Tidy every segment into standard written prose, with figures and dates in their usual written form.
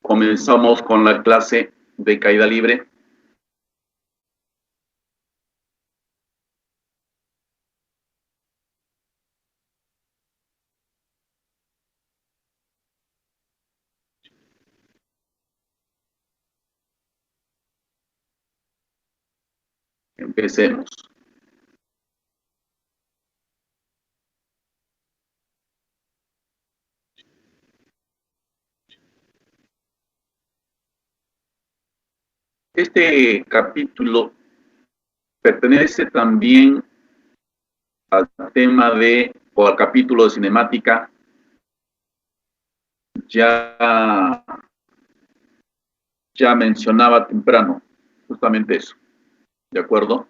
Comenzamos con la clase de caída libre. Empecemos. Este capítulo pertenece también al tema o al capítulo de cinemática. Ya mencionaba temprano justamente eso. ¿De acuerdo?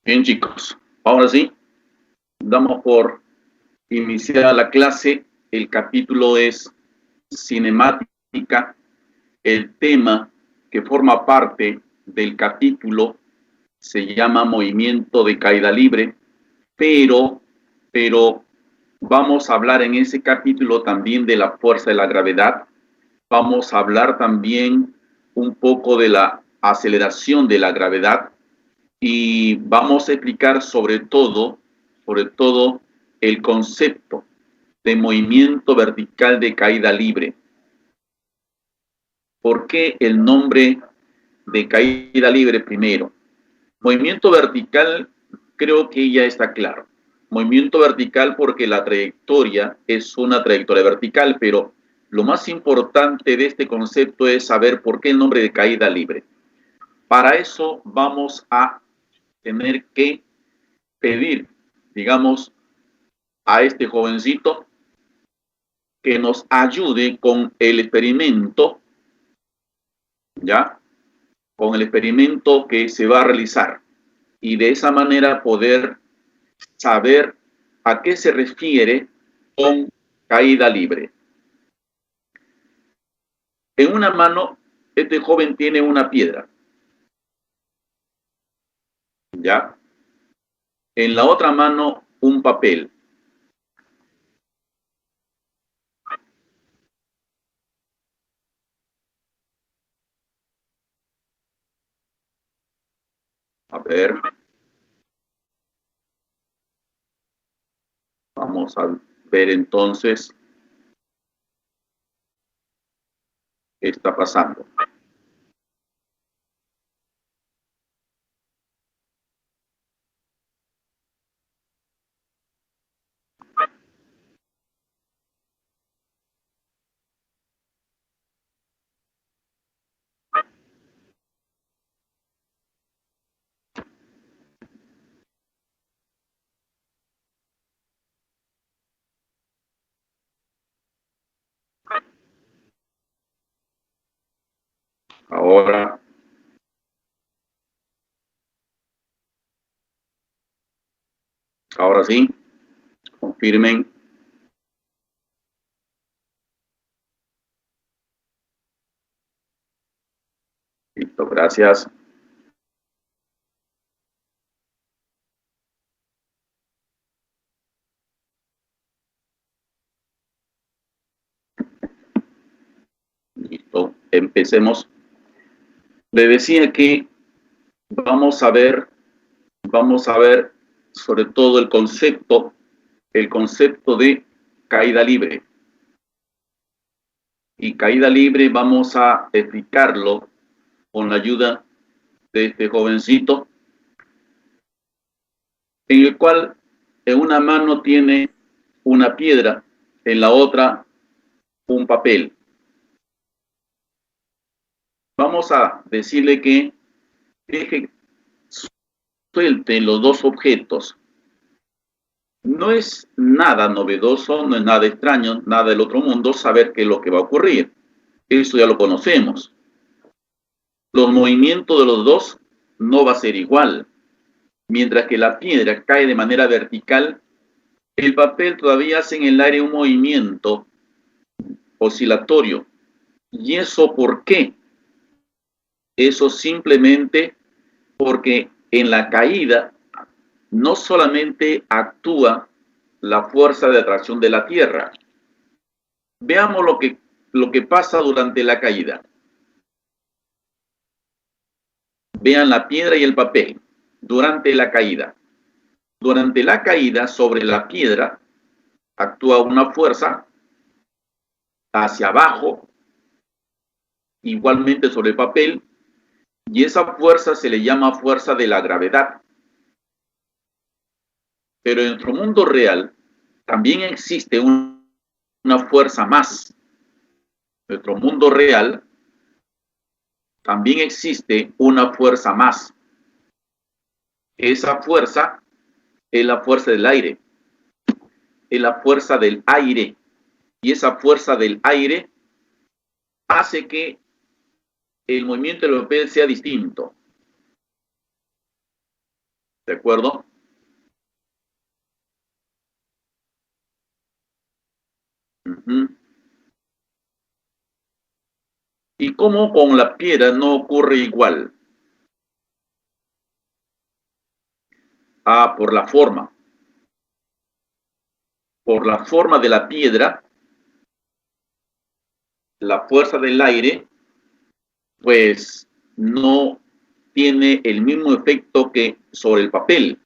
Bien, chicos. Ahora sí, damos por iniciada la clase. El capítulo es cinemática. El tema que forma parte del capítulo se llama movimiento de caída libre, pero vamos a hablar en ese capítulo también de la fuerza de la gravedad. Vamos a hablar también un poco de la aceleración de la gravedad y vamos a explicar sobre todo el concepto de movimiento vertical de caída libre. ¿Por qué el nombre de caída libre primero? Movimiento vertical, creo que ya está claro. Movimiento vertical porque la trayectoria es una trayectoria vertical, pero lo más importante de este concepto es saber por qué el nombre de caída libre. Para eso vamos a tener que pedir, digamos, a este jovencito que nos ayude con el experimento, ¿ya? Con el experimento que se va a realizar y de esa manera poder saber a qué se refiere con caída libre. En una mano, este joven tiene una piedra, ¿ya? En la otra mano, un papel. A ver. Vamos a ver entonces qué está pasando. Ahora sí, confirmen. Listo, gracias. Listo, empecemos. Le decía que vamos a ver sobre todo el concepto de caída libre. Y caída libre vamos a explicarlo con la ayuda de este jovencito, en el cual en una mano tiene una piedra, en la otra un papel. Vamos a decirle que suelte los dos objetos. No es nada novedoso, no es nada extraño, nada del otro mundo saber qué es lo que va a ocurrir. Eso ya lo conocemos. Los movimientos de los dos no va a ser igual. Mientras que la piedra cae de manera vertical, el papel todavía hace en el aire un movimiento oscilatorio. ¿Y eso por qué? Eso simplemente porque en la caída no solamente actúa la fuerza de atracción de la Tierra. Veamos lo que pasa durante la caída. Vean la piedra y el papel durante la caída. Durante la caída sobre la piedra actúa una fuerza hacia abajo, igualmente sobre el papel, y esa fuerza se le llama fuerza de la gravedad. Pero en nuestro mundo real también existe una fuerza más. En nuestro mundo real también existe una fuerza más. Esa fuerza es la fuerza del aire. Es la fuerza del aire. Y esa fuerza del aire hace que el movimiento del papel sea distinto. ¿De acuerdo? ¿Y cómo con la piedra no ocurre igual? Por la forma. Por la forma de la piedra, la fuerza del aire, pues no tiene el mismo efecto que sobre el papel.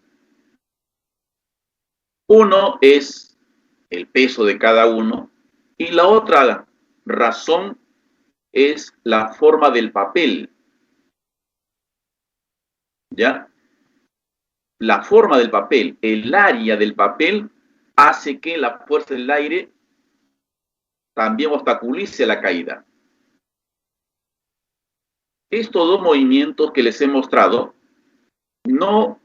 Uno es el peso de cada uno y la otra razón es la forma del papel. ¿Ya? La forma del papel, el área del papel, hace que la fuerza del aire también obstaculice la caída. Estos dos movimientos que les he mostrado no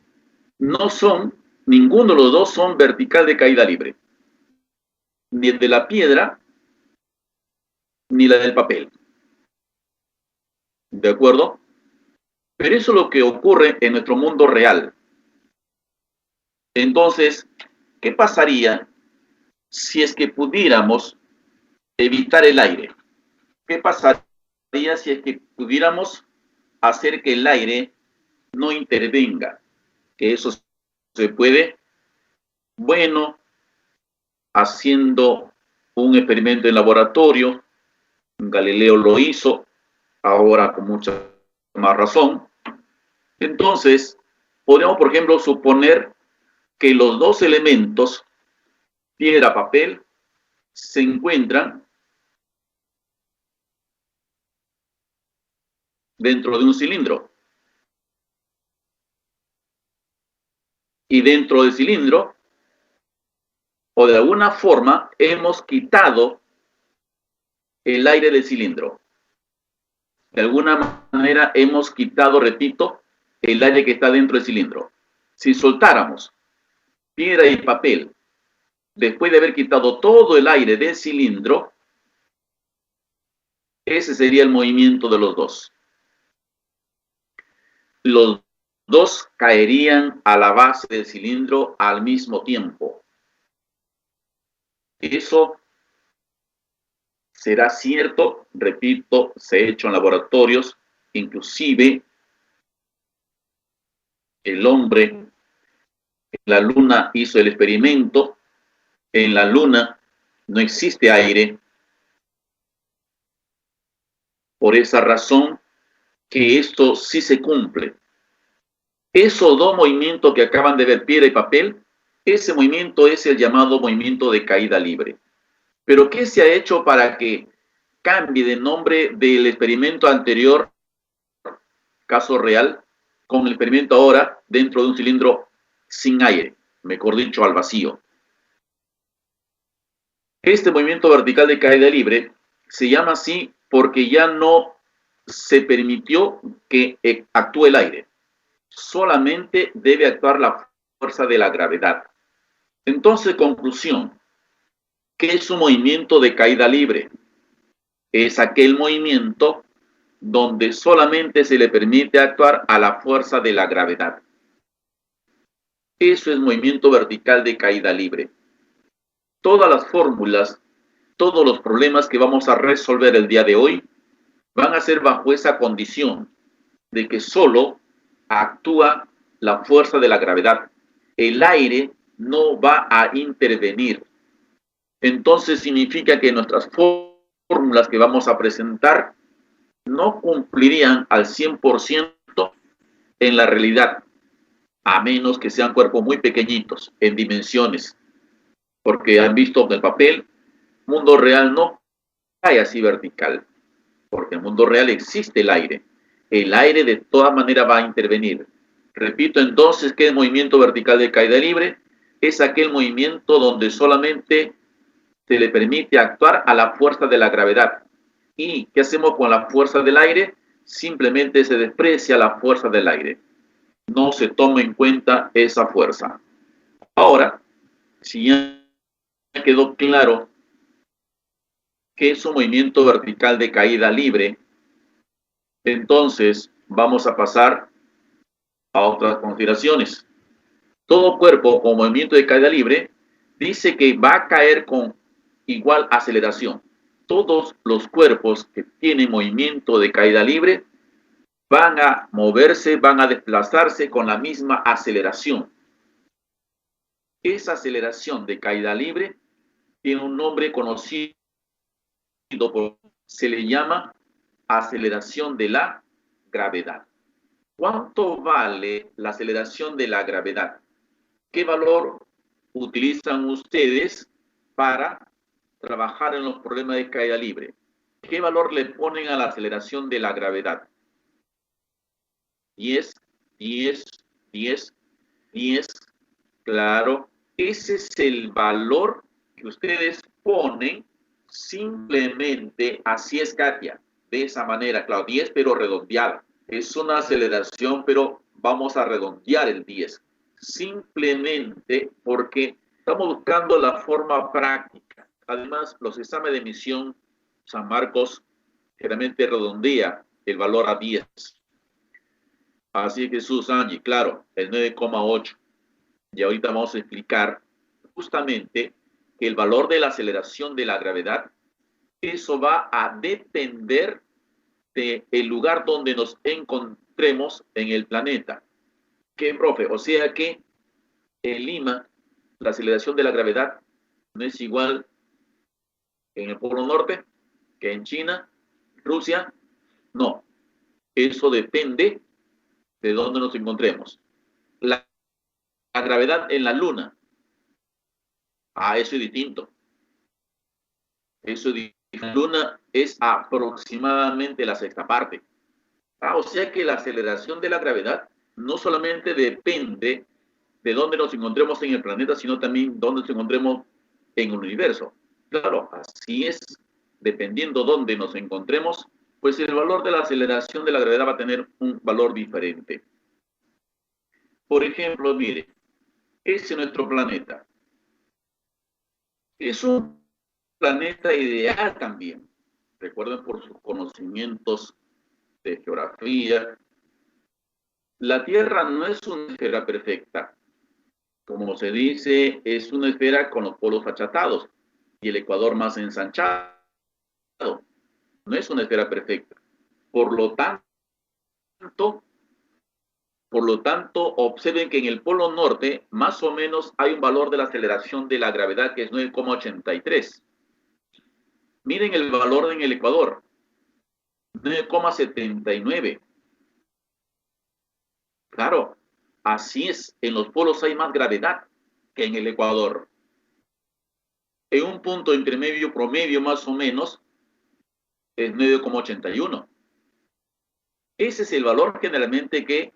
son, ninguno de los dos son vertical de caída libre. Ni el de la piedra, ni la del papel. ¿De acuerdo? Pero eso es lo que ocurre en nuestro mundo real. Entonces, ¿qué pasaría si es que pudiéramos evitar el aire? ¿Qué pasaría si es que pudiéramos hacer que el aire no intervenga? Que eso se puede, bueno, haciendo un experimento en laboratorio. Galileo lo hizo, ahora con mucha más razón. Entonces, podemos, por ejemplo, suponer que los dos elementos, piedra, papel, se encuentran dentro de un cilindro. Y dentro del cilindro, o de alguna forma, hemos quitado el aire del cilindro. De alguna manera hemos quitado, repito, el aire que está dentro del cilindro. Si soltáramos piedra y papel, después de haber quitado todo el aire del cilindro, ese sería el movimiento de los dos. Los dos caerían a la base del cilindro al mismo tiempo. Eso será cierto, repito, se ha hecho en laboratorios, inclusive el hombre en la luna hizo el experimento. En la luna no existe aire. Por esa razón que esto sí se cumple. Esos dos movimientos que acaban de ver, piedra y papel, ese movimiento es el llamado movimiento de caída libre. Pero ¿qué se ha hecho para que cambie de nombre del experimento anterior, caso real, con el experimento ahora dentro de un cilindro sin aire, mejor dicho, al vacío? Este movimiento vertical de caída libre se llama así porque ya no se permitió que actúe el aire. Solamente debe actuar la fuerza de la gravedad. Entonces, conclusión, ¿qué es un movimiento de caída libre? Es aquel movimiento donde solamente se le permite actuar a la fuerza de la gravedad. Eso es movimiento vertical de caída libre. Todas las fórmulas todos los problemas que vamos a resolver el día de hoy van a ser bajo esa condición de que solo actúa la fuerza de la gravedad. El aire no va a intervenir. Entonces significa que nuestras fórmulas que vamos a presentar no cumplirían al 100% en la realidad, a menos que sean cuerpos muy pequeñitos en dimensiones, porque han visto que el papel, mundo real no cae así vertical, porque en el mundo real existe el aire. El aire de todas maneras va a intervenir. Repito entonces que el movimiento vertical de caída libre es aquel movimiento donde solamente se le permite actuar a la fuerza de la gravedad. ¿Y qué hacemos con la fuerza del aire? Simplemente se desprecia la fuerza del aire. No se toma en cuenta esa fuerza. Ahora, si ya quedó claro que es un movimiento vertical de caída libre, entonces vamos a pasar a otras consideraciones. Todo cuerpo con movimiento de caída libre dice que va a caer con igual aceleración. Todos los cuerpos que tienen movimiento de caída libre van a moverse, van a desplazarse con la misma aceleración. Esa aceleración de caída libre tiene un nombre conocido, se le llama aceleración de la gravedad. ¿Cuánto vale la aceleración de la gravedad? ¿Qué valor utilizan ustedes para trabajar en los problemas de caída libre? ¿Qué valor le ponen a la aceleración de la gravedad? 10, 10, 10, 10. Claro, ese es el valor que ustedes ponen simplemente. Así es, Katia. De esa manera, claro, 10 pero redondeada. Es una aceleración, pero vamos a redondear el 10. Simplemente porque estamos buscando la forma práctica. Además, los exámenes de emisión San Marcos generalmente redondea el valor a 10. Así que Jesús, Angie, claro, el 9,8. Y ahorita vamos a explicar justamente que el valor de la aceleración de la gravedad, eso va a depender del lugar donde nos encontremos en el planeta. ¿Qué, profe? O sea que en Lima, la aceleración de la gravedad no es igual en el Polo Norte que en China, Rusia. No, eso depende de dónde nos encontremos. La gravedad en la Luna, eso es distinto. Eso es distinto. La Luna es aproximadamente la sexta parte. O sea que la aceleración de la gravedad no solamente depende de dónde nos encontremos en el planeta, sino también dónde nos encontremos en el universo. Claro, así es, dependiendo dónde nos encontremos, pues el valor de la aceleración de la gravedad va a tener un valor diferente. Por ejemplo, mire, ese es nuestro planeta. Es un planeta ideal también. Recuerden por sus conocimientos de geografía. La Tierra no es una esfera perfecta. Como se dice, es una esfera con los polos achatados y el ecuador más ensanchado. No es una esfera perfecta. Por lo tanto, observen que en el polo norte más o menos hay un valor de la aceleración de la gravedad que es 9,83. Miren el valor en el ecuador, 9,79. Claro, así es, en los polos hay más gravedad que en el ecuador. En un punto intermedio promedio más o menos es 9,81. Ese es el valor generalmente que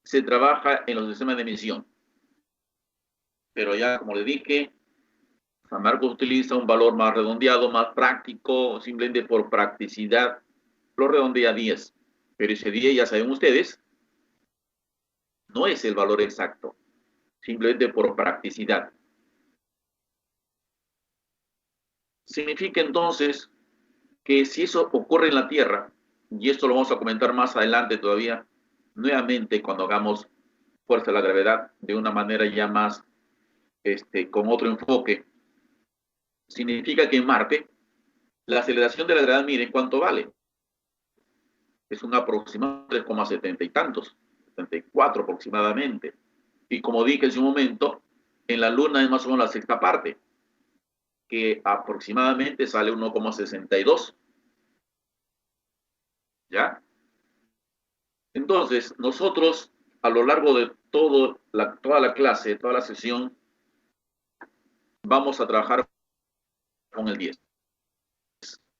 se trabaja en los sistemas de emisión. Pero ya, como le dije, San Marcos utiliza un valor más redondeado, más práctico, simplemente por practicidad, lo redondea a 10. Pero ese 10, ya saben ustedes, no es el valor exacto, simplemente por practicidad. Significa entonces que si eso ocurre en la Tierra, y esto lo vamos a comentar más adelante todavía, nuevamente cuando hagamos fuerza de la gravedad de una manera ya más, con otro enfoque. Significa que en Marte la aceleración de la gravedad, miren cuánto vale. Es un aproximado de 3,70 y tantos, 74 aproximadamente. Y como dije en su momento, en la Luna es más o menos la sexta parte, que aproximadamente sale 1,62. ¿Ya? Entonces, nosotros a lo largo de toda la clase, toda la sesión, vamos a trabajar con el 10.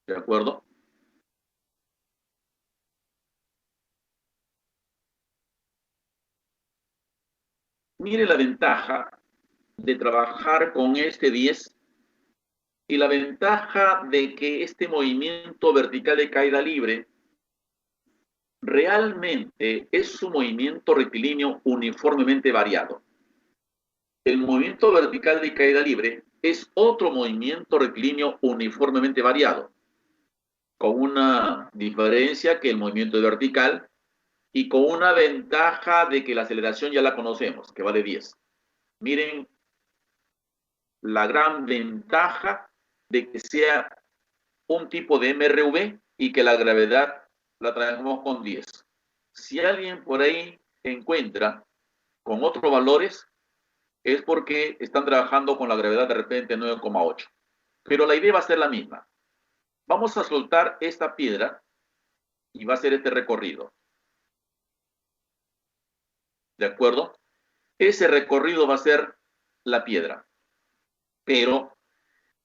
¿De acuerdo? Mire la ventaja de trabajar con este 10 y la ventaja de que este movimiento vertical de caída libre realmente es un movimiento rectilíneo uniformemente variado. El movimiento vertical de caída libre es otro movimiento rectilíneo uniformemente variado, con una diferencia que el movimiento es vertical y con una ventaja de que la aceleración ya la conocemos, que vale 10. Miren la gran ventaja de que sea un tipo de MRV y que la gravedad la traemos con 10. Si alguien por ahí encuentra con otros valores, es porque están trabajando con la gravedad de repente 9,8. Pero la idea va a ser la misma. Vamos a soltar esta piedra y va a ser este recorrido. ¿De acuerdo? Ese recorrido va a ser la piedra. Pero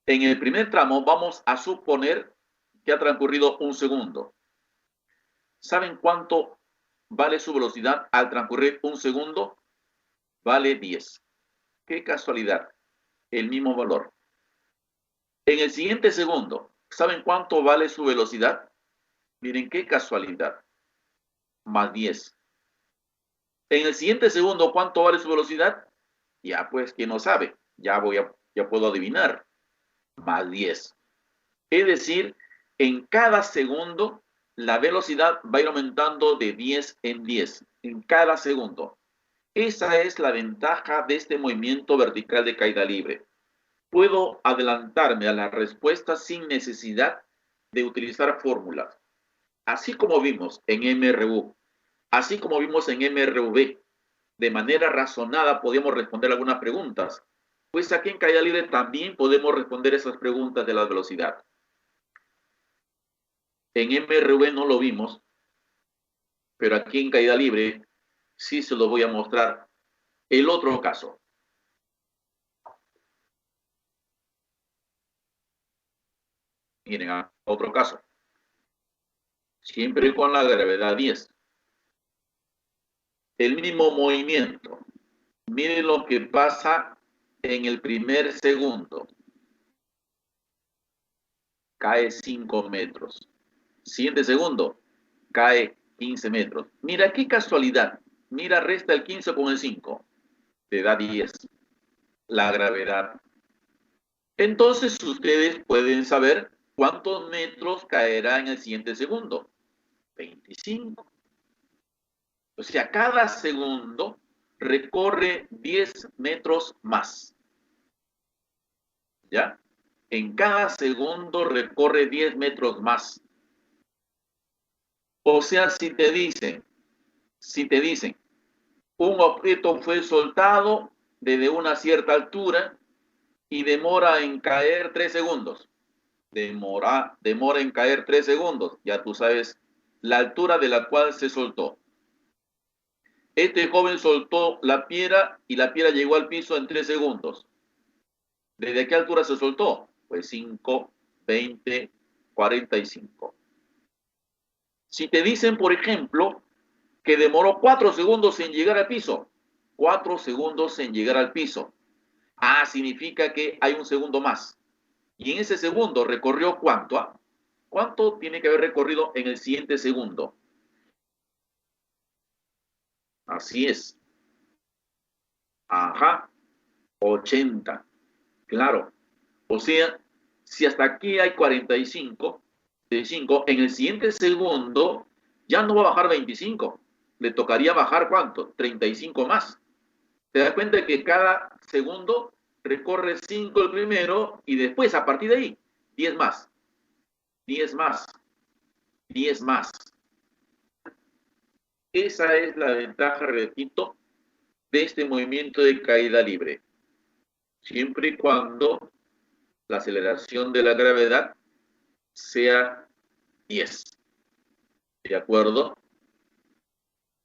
en el primer tramo vamos a suponer que ha transcurrido un segundo. ¿Saben cuánto vale su velocidad al transcurrir un segundo? Vale 10. Qué casualidad. El mismo valor. En el siguiente segundo, ¿saben cuánto vale su velocidad? Miren qué casualidad. Más 10. En el siguiente segundo, ¿cuánto vale su velocidad? Ya pues, ¿quién no sabe? Ya puedo adivinar. Más 10. Es decir, en cada segundo la velocidad va a ir aumentando de 10 en 10. En cada segundo. Esa es la ventaja de este movimiento vertical de caída libre. Puedo adelantarme a la respuesta sin necesidad de utilizar fórmulas. Así como vimos en MRU, así como vimos en MRV, de manera razonada podemos responder algunas preguntas. Pues aquí en caída libre también podemos responder esas preguntas de la velocidad. En MRV no lo vimos, pero aquí en caída libre sí se lo voy a mostrar. El otro caso. Miren, otro caso. Siempre con la gravedad 10. El mismo movimiento. Miren lo que pasa en el primer segundo. Cae 5 metros. Siguiente segundo, cae 15 metros. Mira qué casualidad. Mira, resta el 15 con el 5. Te da 10. La gravedad. Entonces ustedes pueden saber cuántos metros caerá en el siguiente segundo. 25. O sea, cada segundo recorre 10 metros más. ¿Ya? En cada segundo recorre 10 metros más. O sea, si te dicen, un objeto fue soltado desde una cierta altura y demora en caer 3 segundos. Demora en caer 3 segundos. Ya tú sabes la altura de la cual se soltó. Este joven soltó la piedra y la piedra llegó al piso en 3 segundos. ¿Desde qué altura se soltó? Pues 5, 20, 45. Si te dicen, por ejemplo, que demoró 4 segundos en llegar al piso, 4 segundos en llegar al piso. Significa que hay un segundo más. Y en ese segundo recorrió ¿cuánto? ¿Cuánto tiene que haber recorrido en el siguiente segundo? Así es. 80. Claro. O sea, si hasta aquí hay 45, en el siguiente segundo ya no va a bajar 25. Le tocaría bajar ¿cuánto? 35 más. ¿Te das cuenta que cada segundo recorre 5 el primero y después, a partir de ahí, 10 más, 10 más, 10 más. Esa es la ventaja, repito, de este movimiento de caída libre. Siempre y cuando la aceleración de la gravedad sea 10. ¿De acuerdo?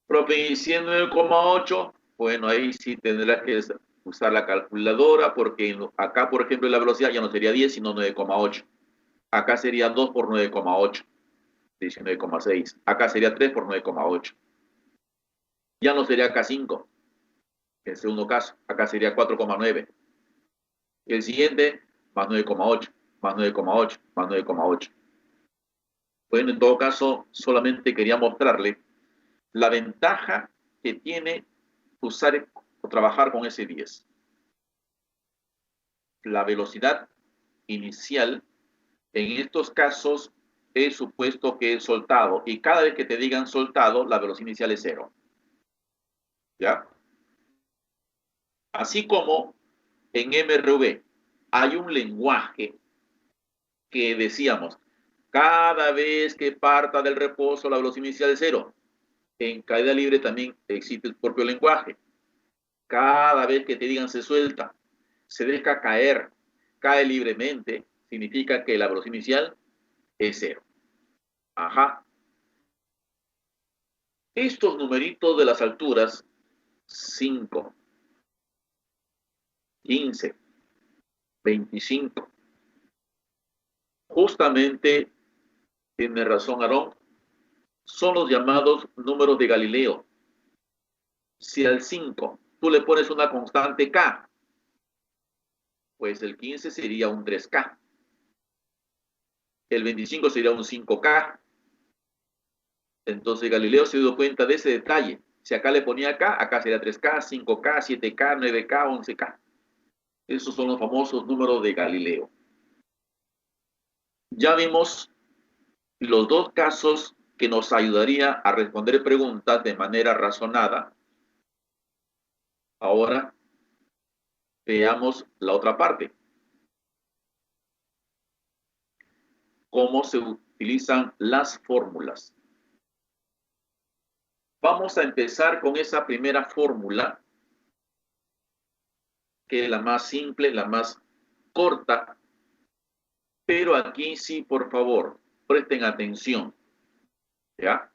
Profe, y si es 9,8, bueno, ahí sí tendrás que usar la calculadora, porque acá, por ejemplo, la velocidad ya no sería 10, sino 9,8. Acá sería 2 por 9,8, 19,6. Acá sería 3 por 9,8. Ya no sería acá 5, en el segundo caso. Acá sería 4,9. El siguiente, más 9,8, más 9,8, más 9,8. Bueno, en todo caso, solamente quería mostrarle la ventaja que tiene usar o trabajar con ese 10. La velocidad inicial, en estos casos, es supuesto que es soltado. Y cada vez que te digan soltado, la velocidad inicial es 0. ¿Ya? Así como en MRV hay un lenguaje que decíamos, cada vez que parta del reposo, la velocidad inicial es 0. En caída libre también existe el propio lenguaje. Cada vez que te digan se suelta, se deja caer, cae libremente, significa que la velocidad inicial es 0. Ajá. Estos numeritos de las alturas, 5, 15, 25, justamente, tiene razón Aarón, son los llamados números de Galileo. Si al 5 tú le pones una constante k, pues el 15 sería un 3k. El 25 sería un 5k. Entonces Galileo se dio cuenta de ese detalle. Si acá le ponía k, acá sería 3k, 5k, 7k, 9k, 11k. Esos son los famosos números de Galileo. Ya vimos los dos casos que nos ayudaría a responder preguntas de manera razonada. Ahora veamos la otra parte. Cómo se utilizan las fórmulas. Vamos a empezar con esa primera fórmula, que es la más simple, la más corta. Pero aquí sí, por favor, presten atención. ¿Ya?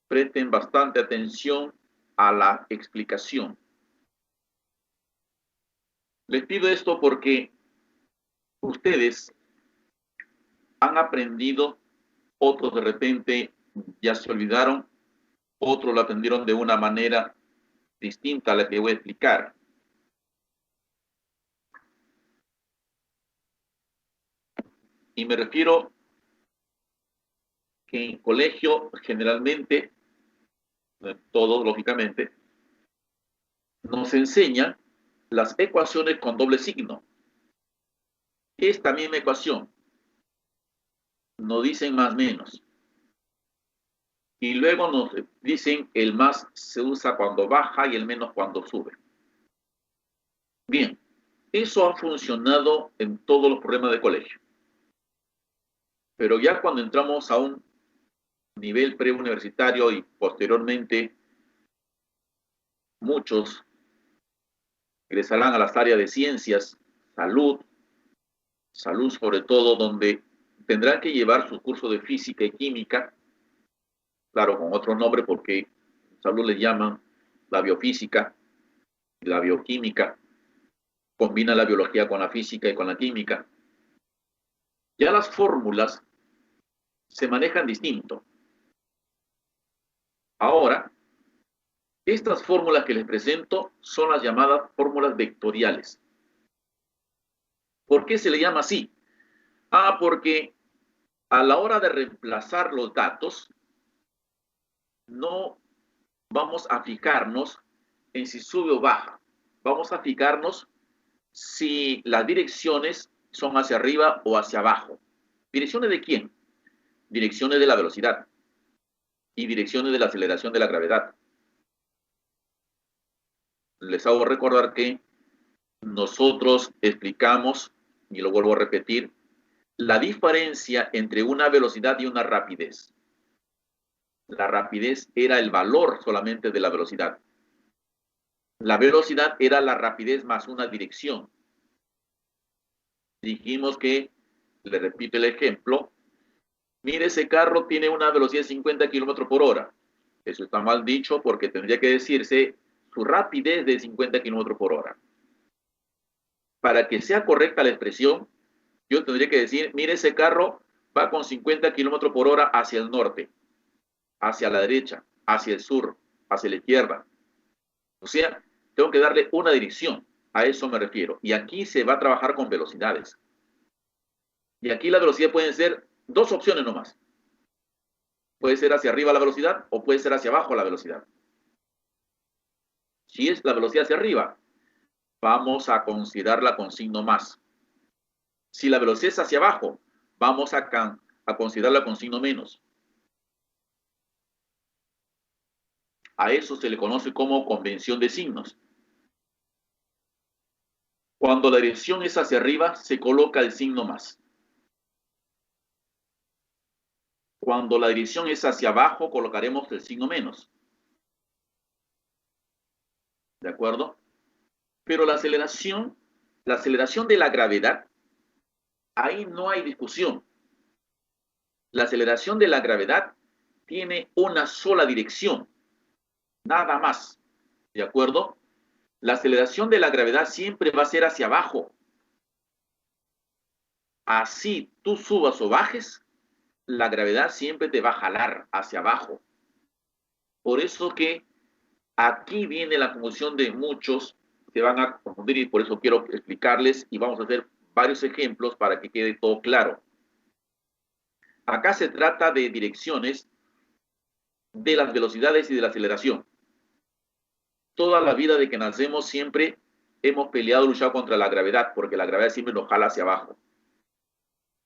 Presten bastante atención a la explicación. Les pido esto porque ustedes han aprendido, otros de repente ya se olvidaron, otros lo aprendieron de una manera distinta a la que voy a explicar. Y me refiero que en colegio generalmente, todos lógicamente, nos enseñan las ecuaciones con doble signo. Esta misma ecuación nos dicen más menos. Y luego nos dicen el más se usa cuando baja y el menos cuando sube. Bien, eso ha funcionado en todos los problemas de colegio. Pero ya cuando entramos a un nivel preuniversitario y posteriormente muchos ingresarán a las áreas de ciencias, salud sobre todo, donde tendrán que llevar sus cursos de física y química, claro, con otro nombre porque en salud les llaman la biofísica y la bioquímica, combina la biología con la física y con la química. Ya las fórmulas se manejan distinto. Ahora, estas fórmulas que les presento son las llamadas fórmulas vectoriales. ¿Por qué se le llama así? Porque a la hora de reemplazar los datos, no vamos a fijarnos en si sube o baja. Vamos a fijarnos si las direcciones son hacia arriba o hacia abajo. ¿Direcciones de quién? Direcciones de la velocidad y direcciones de la aceleración de la gravedad. Les hago recordar que nosotros explicamos, y lo vuelvo a repetir, la diferencia entre una velocidad y una rapidez. La rapidez era el valor solamente de la velocidad. La velocidad era la rapidez más una dirección. Dijimos que, le repito el ejemplo, mire, ese carro tiene una velocidad de 50 kilómetros por hora. Eso está mal dicho porque tendría que decirse su rapidez de 50 kilómetros por hora. Para que sea correcta la expresión, yo tendría que decir, mire, ese carro va con 50 kilómetros por hora hacia el norte, hacia la derecha, hacia el sur, hacia la izquierda. O sea, tengo que darle una dirección. A eso me refiero. Y aquí se va a trabajar con velocidades. Y aquí la velocidad pueden ser dos opciones nomás. Puede ser hacia arriba la velocidad o puede ser hacia abajo la velocidad. Si es la velocidad hacia arriba, vamos a considerarla con signo más. Si la velocidad es hacia abajo, vamos a considerarla con signo menos. A eso se le conoce como convención de signos. Cuando la dirección es hacia arriba, se coloca el signo más. Cuando la dirección es hacia abajo, colocaremos el signo menos. ¿De acuerdo? Pero la aceleración de la gravedad, ahí no hay discusión. La aceleración de la gravedad tiene una sola dirección, nada más. ¿De acuerdo? La aceleración de la gravedad siempre va a ser hacia abajo. Así tú subas o bajes, la gravedad siempre te va a jalar hacia abajo. Por eso que aquí viene la confusión de muchos, se van a confundir y por eso quiero explicarles y vamos a hacer varios ejemplos para que quede todo claro. Acá se trata de direcciones de las velocidades y de la aceleración. Toda la vida de que nacemos siempre hemos peleado, luchado contra la gravedad, porque la gravedad siempre nos jala hacia abajo.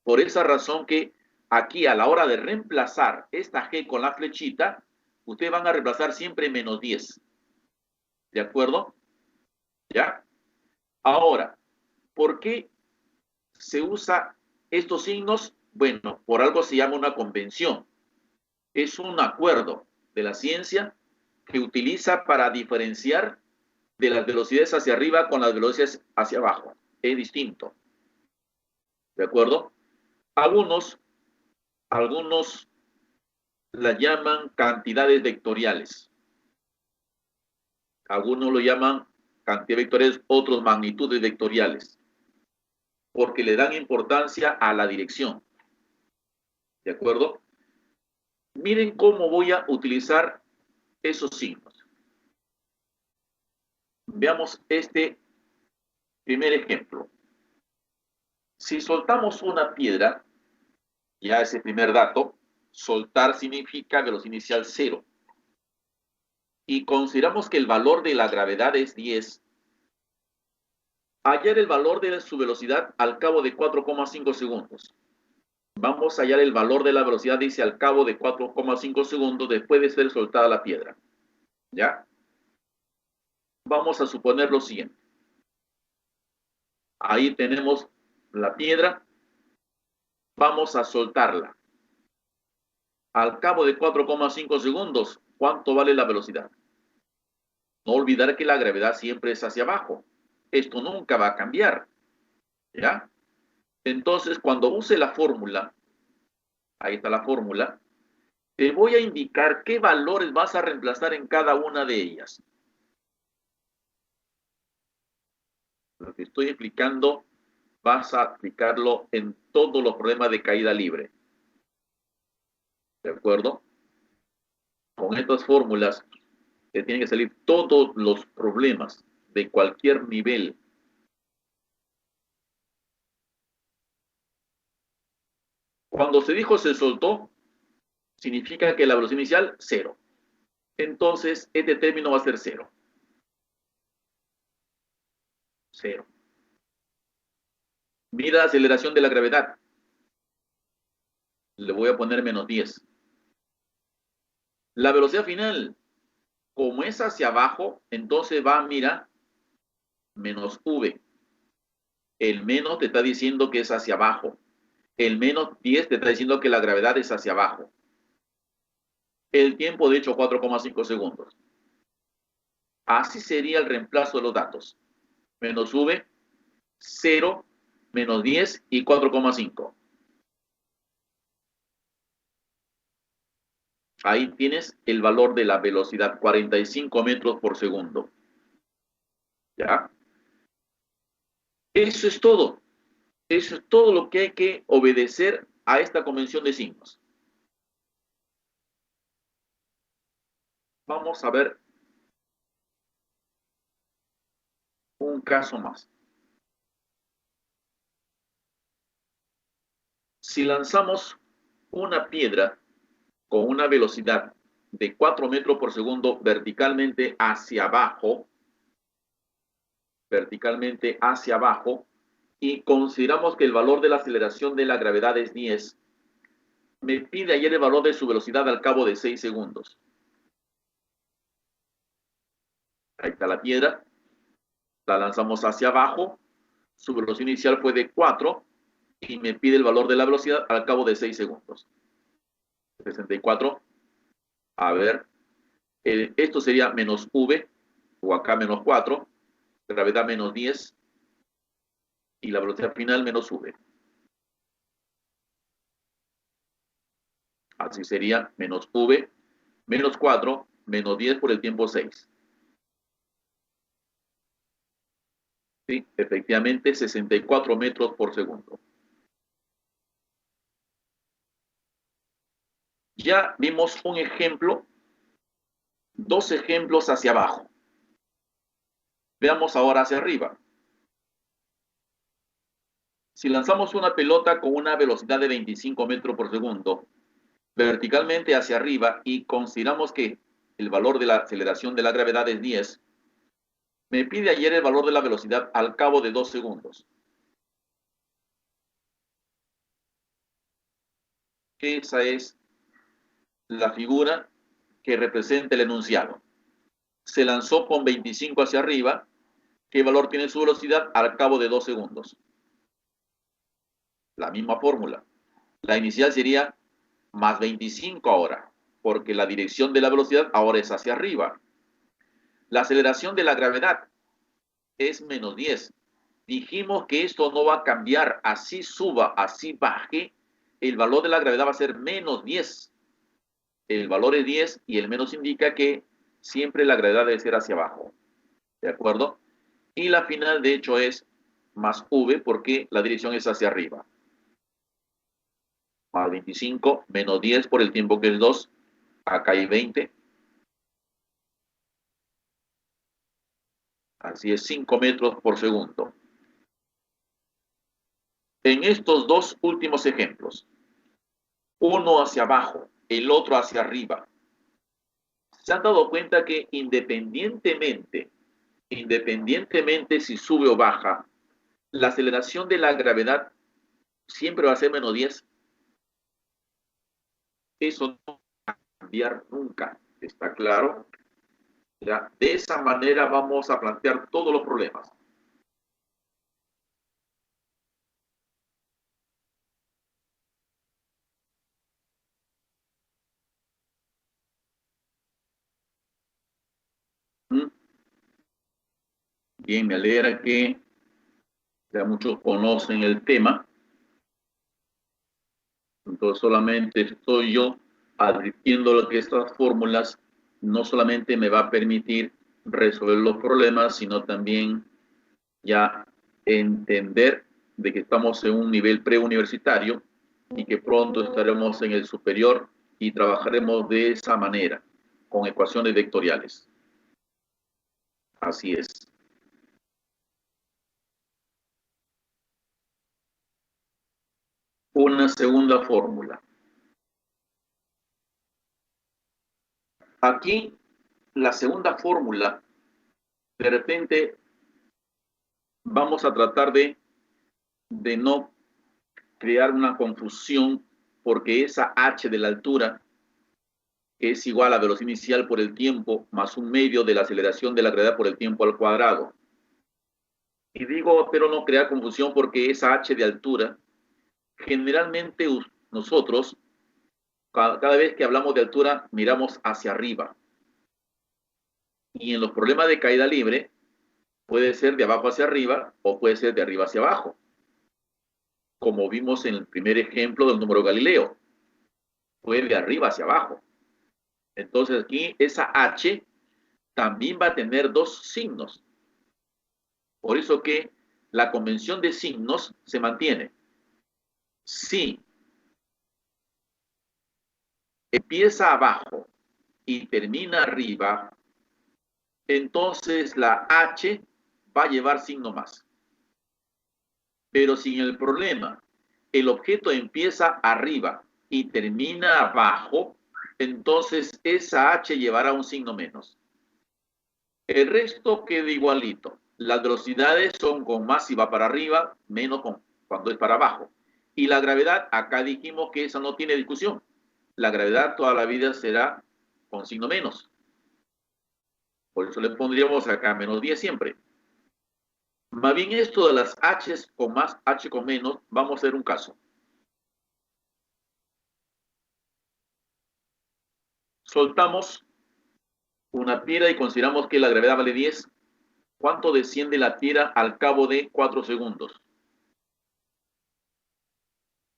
Por esa razón que aquí a la hora de reemplazar esta G con la flechita, ustedes van a reemplazar siempre menos 10. ¿De acuerdo? ¿Ya? Ahora, ¿por qué se usa estos signos? Bueno, por algo se llama una convención. Es un acuerdo de la ciencia que utiliza para diferenciar de las velocidades hacia arriba con las velocidades hacia abajo. Es distinto. ¿De acuerdo? Algunos la llaman cantidades vectoriales. Algunos lo llaman cantidades vectoriales, otros magnitudes vectoriales, porque le dan importancia a la dirección. ¿De acuerdo? Miren cómo voy a utilizar esos signos. Veamos este primer ejemplo. Si soltamos una piedra, ya ese primer dato, soltar significa velocidad inicial 0. Y consideramos que el valor de la gravedad es 10. Hallar el valor de su velocidad al cabo de 4,5 segundos. Vamos a hallar el valor de la velocidad, dice, al cabo de 4,5 segundos después de ser soltada la piedra. ¿Ya? Vamos a suponer lo siguiente. Ahí tenemos la piedra. Vamos a soltarla. Al cabo de 4,5 segundos, ¿cuánto vale la velocidad? No olvidar que la gravedad siempre es hacia abajo. Esto nunca va a cambiar. ¿Ya? Entonces, cuando use la fórmula, ahí está la fórmula, te voy a indicar qué valores vas a reemplazar en cada una de ellas. Lo que estoy explicando, vas a aplicarlo en todos los problemas de caída libre. ¿De acuerdo? Con estas fórmulas te tienen que salir todos los problemas de cualquier nivel. Cuando se dijo se soltó, significa que la velocidad inicial, 0. Entonces, este término va a ser 0. 0. Mira la aceleración de la gravedad. Le voy a poner menos 10. La velocidad final, como es hacia abajo, entonces va, mira, menos v. El menos te está diciendo que es hacia abajo. El -10 te está diciendo que la gravedad es hacia abajo. El tiempo, de hecho, 4,5 segundos. Así sería el reemplazo de los datos. Menos v, 0, -10 y 4,5. Ahí tienes el valor de la velocidad, 45 metros por segundo. ¿Ya? Eso es todo. Eso es todo lo que hay que obedecer a esta convención de signos. Vamos a ver un caso más. Si lanzamos una piedra con una velocidad de 4 metros por segundo verticalmente hacia abajo, y consideramos que el valor de la aceleración de la gravedad es 10, me pide ayer el valor de su velocidad al cabo de 6 segundos. Ahí está la piedra, la lanzamos hacia abajo, su velocidad inicial fue de 4 y me pide el valor de la velocidad al cabo de 6 segundos. 64, a ver, esto sería menos v, o acá menos 4, gravedad menos 10, y la velocidad final menos v. Así sería menos v, menos 4, menos 10 por el tiempo 6. Sí, efectivamente 64 metros por segundo. Ya vimos un ejemplo, dos ejemplos hacia abajo. Veamos ahora hacia arriba. Si lanzamos una pelota con una velocidad de 25 metros por segundo, verticalmente hacia arriba, y consideramos que el valor de la aceleración de la gravedad es 10, me pide ayer el valor de la velocidad al cabo de 2 segundos. Esa es la figura que representa el enunciado. Se lanzó con 25 hacia arriba. ¿Qué valor tiene su velocidad al cabo de 2 segundos? La misma fórmula. La inicial sería más 25 ahora, porque la dirección de la velocidad ahora es hacia arriba. La aceleración de la gravedad es menos 10. Dijimos que esto no va a cambiar, así suba, así baje, el valor de la gravedad va a ser menos 10. El valor es 10 y el menos indica que siempre la gravedad debe ser hacia abajo. ¿De acuerdo? Y la final, de hecho, es más v porque la dirección es hacia arriba. Más 25, menos 10 por el tiempo que es 2. Acá hay 20. Así es, 5 metros por segundo. En estos dos últimos ejemplos, uno hacia abajo, el otro hacia arriba, se han dado cuenta que independientemente si sube o baja, la aceleración de la gravedad siempre va a ser menos 10. Eso no va a cambiar nunca, ¿está claro? ¿Ya? De esa manera vamos a plantear todos los problemas. ¿Mm? Bien, me alegra que ya muchos conocen el tema. Entonces solamente estoy yo advirtiendo lo que estas fórmulas no solamente me va a permitir resolver los problemas, sino también ya entender de que estamos en un nivel preuniversitario y que pronto estaremos en el superior y trabajaremos de esa manera, con ecuaciones vectoriales. Así es. Una segunda fórmula. Aquí, la segunda fórmula, de repente, vamos a tratar de no crear una confusión, porque esa h de la altura es igual a velocidad inicial por el tiempo más un medio de la aceleración de la gravedad por el tiempo al cuadrado. Y digo, pero no crea confusión porque esa h de altura, generalmente nosotros, cada vez que hablamos de altura, miramos hacia arriba. Y en los problemas de caída libre, puede ser de abajo hacia arriba o puede ser de arriba hacia abajo, como vimos en el primer ejemplo del número Galileo. Fue de arriba hacia abajo. Entonces aquí esa h también va a tener dos signos. Por eso que la convención de signos se mantiene. Si empieza abajo y termina arriba, entonces la h va a llevar signo más. Pero si en el problema el objeto empieza arriba y termina abajo, entonces esa h llevará un signo menos. El resto queda igualito. Las velocidades son con más si va para arriba, menos cuando es para abajo. Y la gravedad, acá dijimos que esa no tiene discusión. La gravedad toda la vida será con signo menos. Por eso le pondríamos acá menos 10 siempre. Más bien esto de las h con más, h con menos, vamos a hacer un caso. Soltamos una piedra y consideramos que la gravedad vale 10. ¿Cuánto desciende la tierra al cabo de 4 segundos?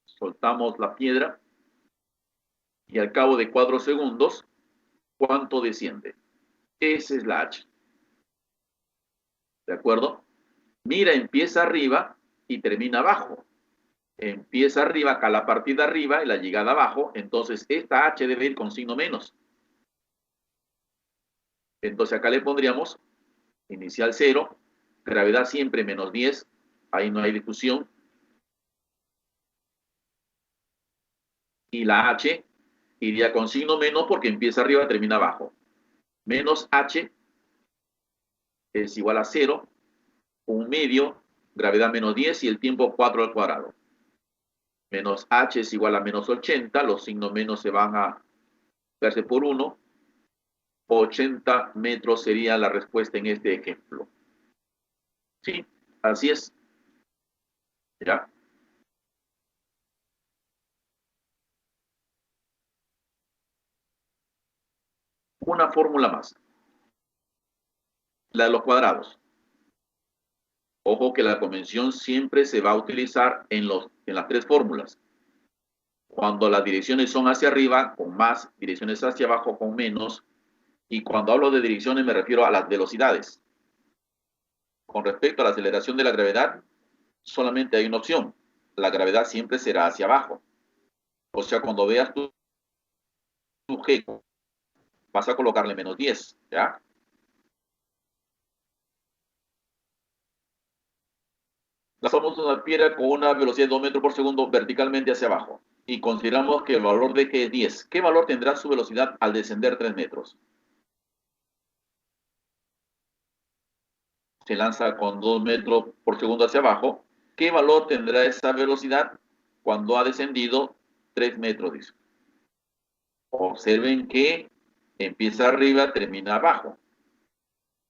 Soltamos la piedra y al cabo de 4 segundos, ¿cuánto desciende? Esa es la h. ¿De acuerdo? Mira, empieza arriba y termina abajo. Empieza arriba, acá la partida arriba y la llegada abajo, entonces esta h debe ir con signo menos. Entonces acá le pondríamos inicial 0, gravedad siempre menos 10, ahí no hay discusión. Y la h iría con signo menos porque empieza arriba y termina abajo. Menos h es igual a 0, un medio, gravedad menos 10 y el tiempo 4 al cuadrado. Menos h es igual a menos 80, los signos menos se van a verse por 1. 80 metros sería la respuesta en este ejemplo. Sí, así es. ¿Ya? Una fórmula más. La de los cuadrados. Ojo que la convención siempre se va a utilizar en las tres fórmulas. Cuando las direcciones son hacia arriba, con más, direcciones hacia abajo, con menos. Y cuando hablo de direcciones me refiero a las velocidades. Con respecto a la aceleración de la gravedad, solamente hay una opción. La gravedad siempre será hacia abajo. O sea, cuando veas tu G, vas a colocarle menos 10, ¿ya? Lanzamos una piedra con una velocidad de 2 metros por segundo verticalmente hacia abajo y consideramos que el valor de G es 10. ¿Qué valor tendrá su velocidad al descender 3 metros? Se lanza con 2 metros por segundo hacia abajo. ¿Qué valor tendrá esa velocidad cuando ha descendido 3 metros? Dice. Observen que empieza arriba, termina abajo.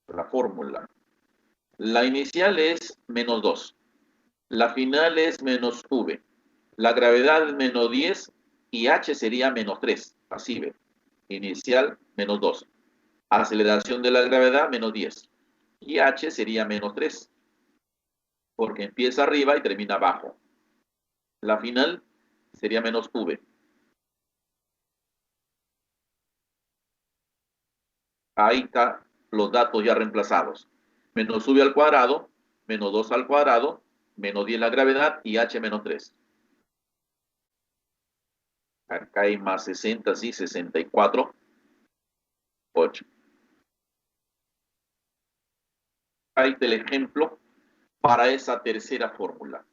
La fórmula. La inicial es menos 2. La final es menos v. La gravedad es menos 10 y h sería menos 3. Así ve. Inicial menos 2. Aceleración de la gravedad menos 10. Y h sería menos 3. Porque empieza arriba y termina abajo. La final sería menos v. Ahí están los datos ya reemplazados. Menos v al cuadrado, menos 2 al cuadrado, menos 10 la gravedad y h menos 3. Acá hay más 60, sí, 64, 8. Ahí está el ejemplo para esa tercera fórmula.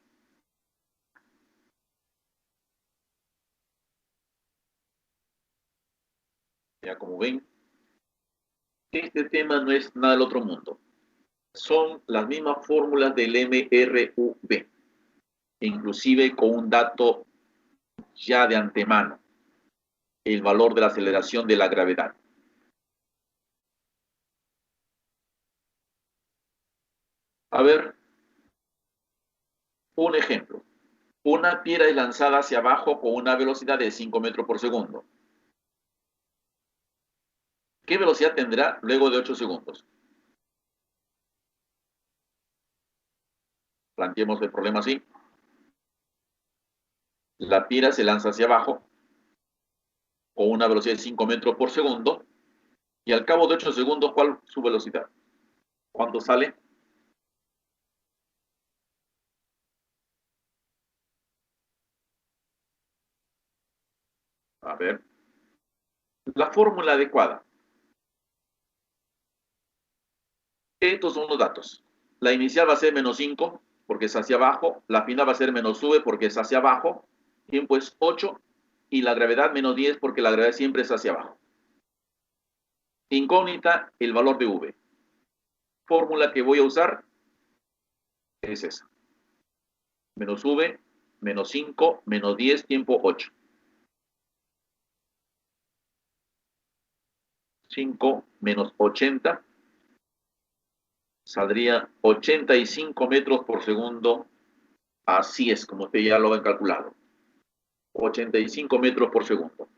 Ya como ven, este tema no es nada del otro mundo. Son las mismas fórmulas del MRUV, inclusive con un dato ya de antemano, el valor de la aceleración de la gravedad. A ver, Un ejemplo. Una piedra es lanzada hacia abajo con una velocidad de 5 metros por segundo. ¿Qué velocidad tendrá luego de 8 segundos? Planteemos el problema así. La piedra se lanza hacia abajo con una velocidad de 5 metros por segundo y al cabo de 8 segundos, ¿cuál es su velocidad? ¿Cuánto sale? A ver. La fórmula adecuada. Estos son los datos. La inicial va a ser menos 5 porque es hacia abajo. La final va a ser menos v porque es hacia abajo. Tiempo es 8. Y la gravedad menos 10 porque la gravedad siempre es hacia abajo. Incógnita, el valor de v. Fórmula que voy a usar es esa. Menos v, menos 5, menos 10, tiempo 8. 5 menos 80 saldría 85 metros por segundo. Así es, como usted ya lo ha calculado. 85 metros por segundo.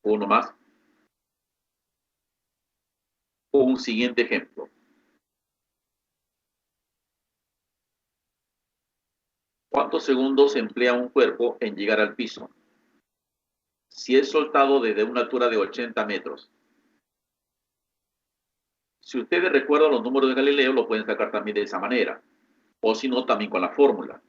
Uno más. Un siguiente ejemplo. ¿Cuántos segundos emplea un cuerpo en llegar al piso? Si es soltado desde una altura de 80 metros. Si ustedes recuerdan los números de Galileo, lo pueden sacar también de esa manera. O si no, también con la fórmula.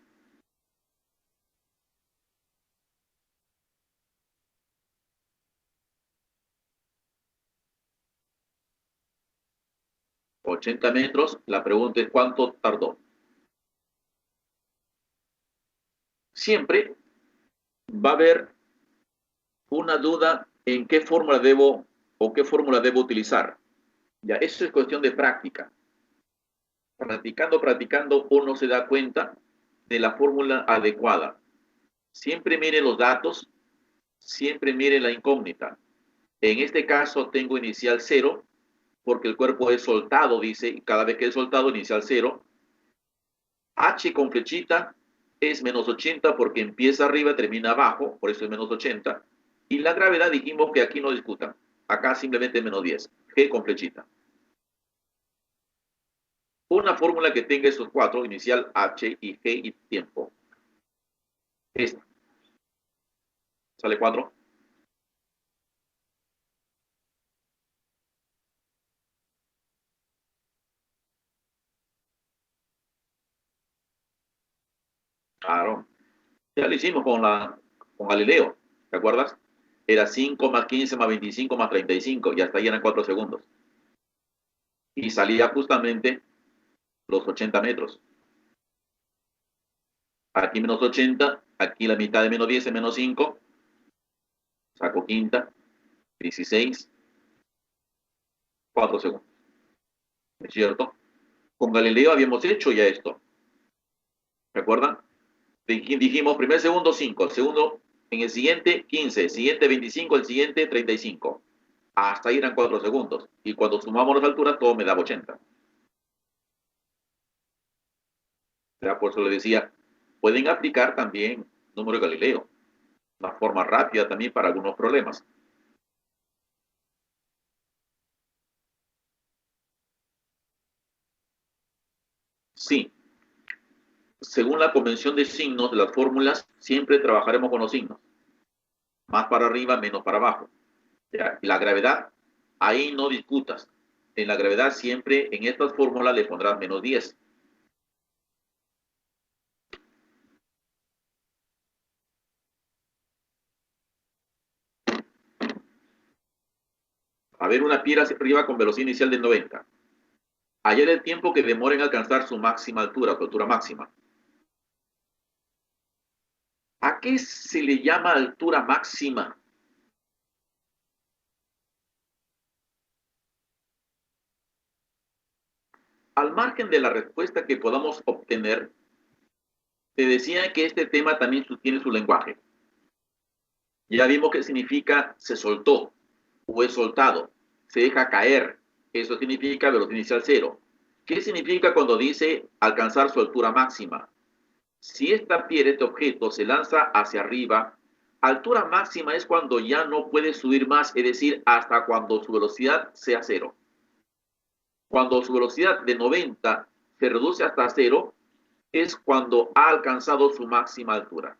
$80, la pregunta es ¿cuánto tardó? Siempre va a haber una duda en qué fórmula debo o qué fórmula debo utilizar. Ya, eso es cuestión de práctica. Practicando, uno se da cuenta de la fórmula adecuada. Siempre mire los datos, siempre mire la incógnita. En este caso tengo inicial 0, porque el cuerpo es soltado, dice, y cada vez que es soltado, inicial 0. H con flechita es menos 80 porque empieza arriba, termina abajo, por eso es menos 80. Y la gravedad dijimos que aquí no discutan. Acá simplemente menos 10. G con flechita. Una fórmula que tenga esos cuatro, inicial, H y G y tiempo. Esta. ¿Sale 4? Claro. Ya lo hicimos con Galileo. ¿Te acuerdas? Era 5 más 15 más 25 más 35 y hasta ahí eran 4 segundos. Y salía justamente los 80 metros. Aquí menos 80, aquí la mitad de menos 10 es menos 5. Saco quinta, 16, 4 segundos. ¿Es cierto? Con Galileo habíamos hecho ya esto. ¿Recuerdan? Dijimos primer segundo 5, el segundo en el siguiente 15, el siguiente 25, el siguiente 35. Hasta ahí eran 4 segundos. Y cuando sumamos las alturas, todo me daba 80. ¿Ya? Por eso le decía, pueden aplicar también número de Galileo. Una forma rápida también para algunos problemas. Sí, según la convención de signos de las fórmulas, siempre trabajaremos con los signos. Más para arriba, menos para abajo. ¿Ya? La gravedad, ahí no discutas. En la gravedad siempre en estas fórmulas le pondrás menos 10. A ver, una piedra hacia arriba con velocidad inicial de 90. Hallar el tiempo que demora en alcanzar su máxima altura, su altura máxima. ¿A qué se le llama altura máxima? Al margen de la respuesta que podamos obtener, te decía que este tema también tiene su lenguaje. Ya vimos que significa se soltó o es soltado, se deja caer. Eso significa velocidad inicial cero. ¿Qué significa cuando dice alcanzar su altura máxima? Si esta piedra, este objeto, se lanza hacia arriba, altura máxima es cuando ya no puede subir más, es decir, hasta cuando su velocidad sea cero. Cuando su velocidad de 90 se reduce hasta cero, es cuando ha alcanzado su máxima altura.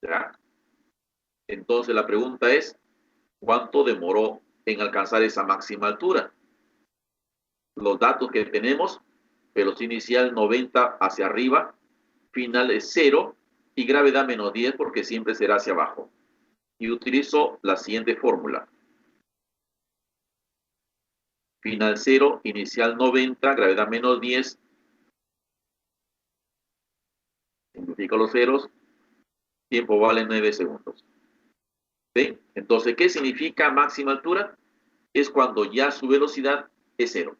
¿Ya? Entonces la pregunta es, ¿cuánto demoró en alcanzar esa máxima altura? Los datos que tenemos, velocidad inicial 90 hacia arriba, final es 0 y gravedad menos 10 porque siempre será hacia abajo. Y utilizo la siguiente fórmula. Final 0, inicial 90, gravedad menos 10. Simplifico los ceros. Tiempo vale 9 segundos. ¿Sí? Entonces, ¿qué significa máxima altura? Es cuando ya su velocidad es 0.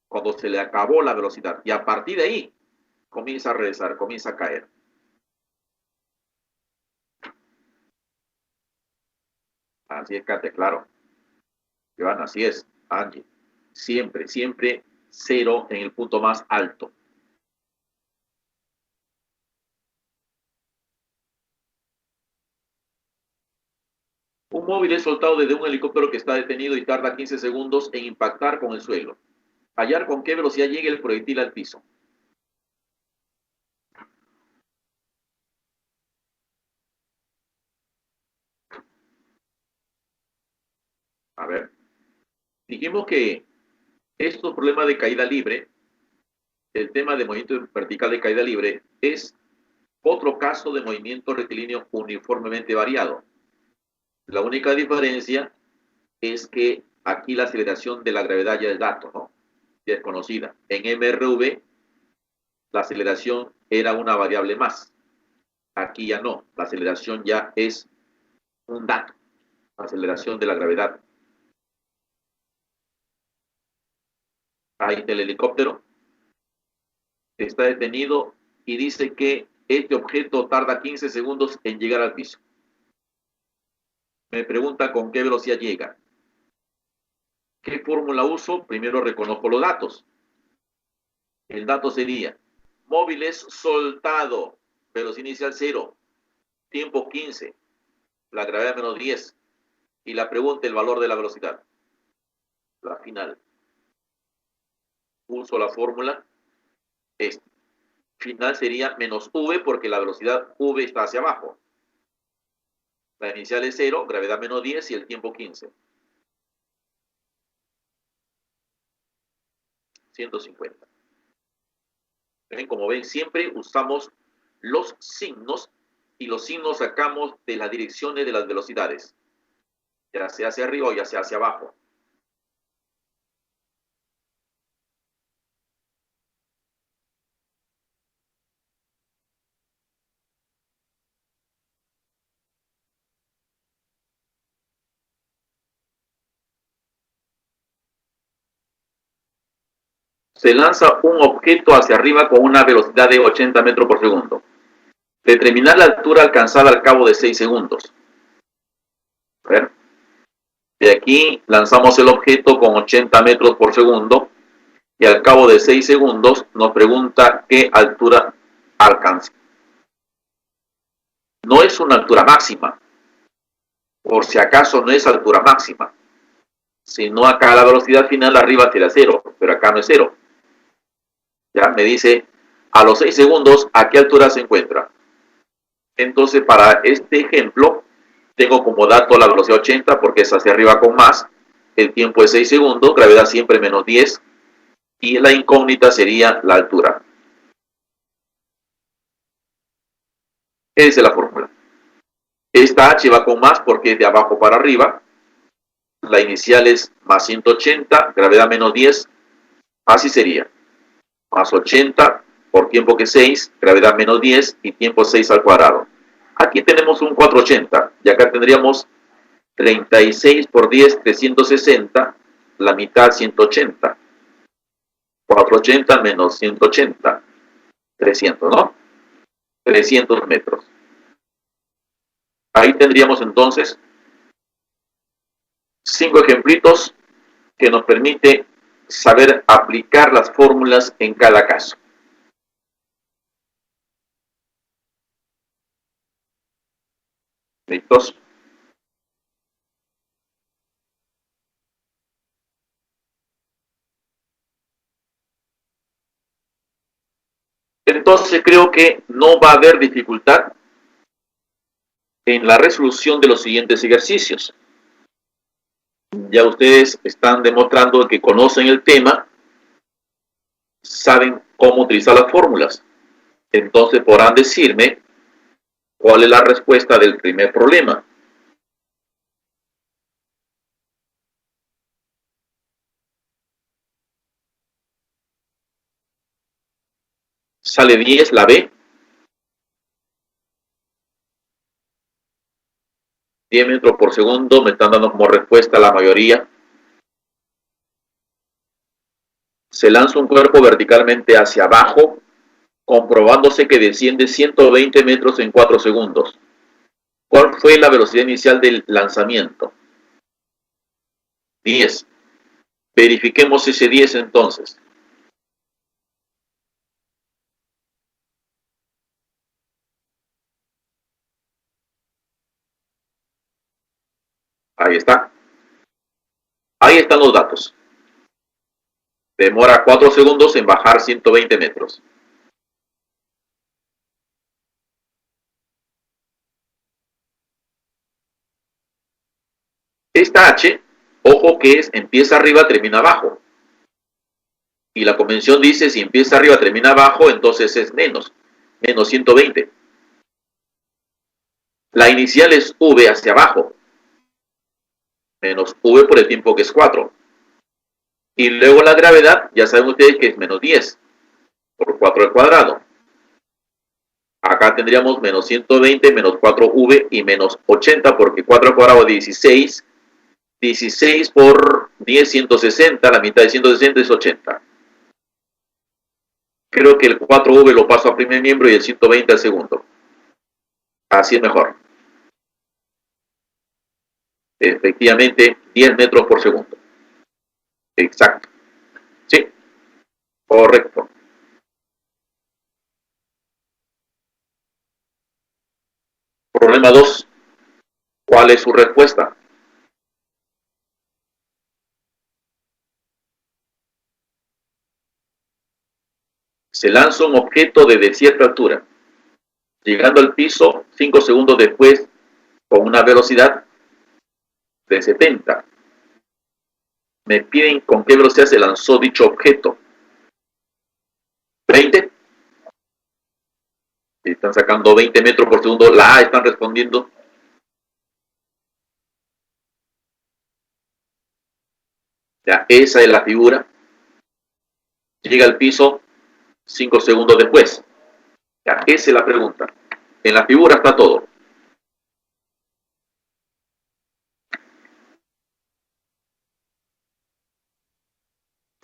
Cuando se le acabó la velocidad. Y a partir de ahí, comienza a regresar, comienza a caer. Así es, Kate, claro. Joan, así es, Angie. Siempre, siempre 0 en el punto más alto. Un móvil es soltado desde un helicóptero que está detenido y tarda 15 segundos en impactar con el suelo. Hallar con qué velocidad llega el proyectil al piso. A ver, dijimos que estos problemas de caída libre, el tema de movimiento vertical de caída libre, es otro caso de movimiento rectilíneo uniformemente variado. La única diferencia es que aquí la aceleración de la gravedad ya es dato, ¿no? Ya es conocida. En MRV, la aceleración era una variable más. Aquí ya no. La aceleración ya es un dato. La aceleración de la gravedad. Ahí está el helicóptero. Está detenido y dice que este objeto tarda 15 segundos en llegar al piso. Me pregunta con qué velocidad llega. ¿Qué fórmula uso? Primero reconozco los datos. El dato sería, móvil es soltado, velocidad inicial 0, tiempo 15, la gravedad menos 10. Y la pregunta, el valor de la velocidad. La final. Uso la fórmula. Este. Final sería menos v porque la velocidad v está hacia abajo. La inicial es 0, gravedad menos 10 y el tiempo 15. 150. ¿Ven? Como ven, siempre usamos los signos y los signos sacamos de las direcciones de las velocidades, ya sea hacia arriba o ya sea hacia abajo. Se lanza un objeto hacia arriba con una velocidad de 80 metros por segundo. Determinar la altura alcanzada al cabo de 6 segundos. A ver. De aquí lanzamos el objeto con 80 metros por segundo y al cabo de 6 segundos nos pregunta qué altura alcanza. No es una altura máxima, por si acaso no es altura máxima, sino acá la velocidad final arriba será 0, pero acá no es 0. Ya me dice a los 6 segundos a qué altura se encuentra. Entonces para este ejemplo tengo como dato la velocidad 80 porque es hacia arriba con más, el tiempo es 6 segundos, gravedad siempre menos 10 y la incógnita sería la altura. Esa es la fórmula. Esta h va con más porque es de abajo para arriba. La inicial es más 180, gravedad menos 10. Así sería. Más 80 por tiempo que 6, gravedad menos 10 y tiempo 6 al cuadrado. Aquí tenemos un 480 y acá tendríamos 36 por 10, 360, la mitad 180. 480 menos 180, 300, ¿no? 300 metros. Ahí tendríamos entonces 5 ejemplitos que nos permite saber aplicar las fórmulas en cada caso. ¿Listos? Entonces creo que no va a haber dificultad en la resolución de los siguientes ejercicios. Ya ustedes están demostrando que conocen el tema, saben cómo utilizar las fórmulas. Entonces podrán decirme cuál es la respuesta del primer problema. Sale 10 la B. 10 metros por segundo me están dando como respuesta la mayoría. Se lanza un cuerpo verticalmente hacia abajo, comprobándose que desciende 120 metros en 4 segundos. ¿Cuál fue la velocidad inicial del lanzamiento? 10. Verifiquemos ese 10 entonces. Ahí está. Ahí están los datos. Demora 4 segundos en bajar 120 metros. Esta H, ojo que empieza arriba, termina abajo. Y la convención dice si empieza arriba, termina abajo, entonces es menos 120. La inicial es V hacia abajo, menos V por el tiempo que es 4. Y luego la gravedad, ya saben ustedes que es menos 10 por 4 al cuadrado. Acá tendríamos menos 120, menos 4V y menos 80, porque 4 al cuadrado es 16. 16 por 10, 160, la mitad de 160 es 80. Creo que el 4V lo paso a primer miembro y el 120 al segundo. Así es mejor. Efectivamente, 10 metros por segundo. Exacto. Sí, correcto. Problema 2. ¿Cuál es su respuesta? Se lanza un objeto desde cierta altura, llegando al piso 5 segundos después con una velocidad de 70. Me piden con qué velocidad se lanzó dicho objeto. 20. Están sacando 20 metros por segundo. La A están respondiendo. Ya, esa es la figura. Llega al piso 5 segundos después. Ya, esa es la pregunta. En la figura está todo.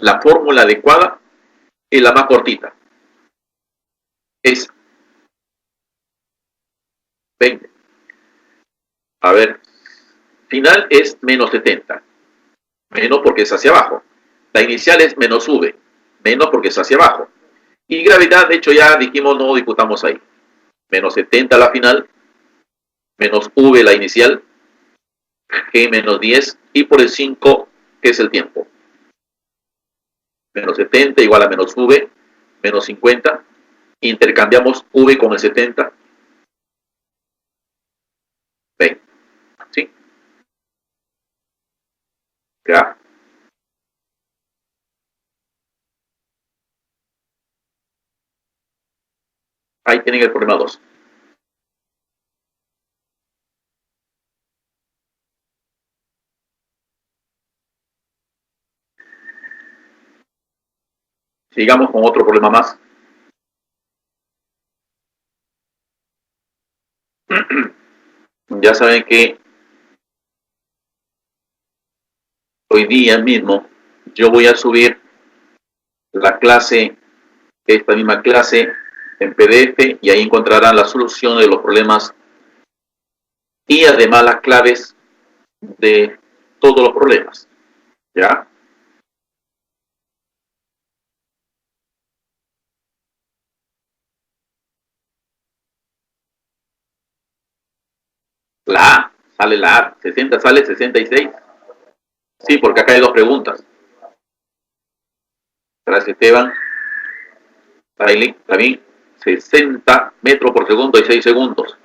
La fórmula adecuada es la más cortita. Es 20. A ver, final es menos 70. Menos porque es hacia abajo. La inicial es menos V. Menos porque es hacia abajo. Y gravedad, de hecho ya dijimos, no discutamos ahí. Menos 70 la final. Menos V la inicial. G menos 10. Y por el 5, que es el tiempo. Menos 70 igual a menos V. Menos 50. Intercambiamos V con el 70. 20. ¿Sí? Ya. Ahí tienen el problema 2. Sigamos con otro problema más. Ya saben que hoy día mismo yo voy a subir la clase, esta misma clase en PDF, y ahí encontrarán la solución de los problemas y además las claves de todos los problemas. ¿Ya? La A, sale la A, 60 sale 66. Sí, porque acá hay dos preguntas. Gracias, Esteban. También 60 metros por segundo y 6 segundos.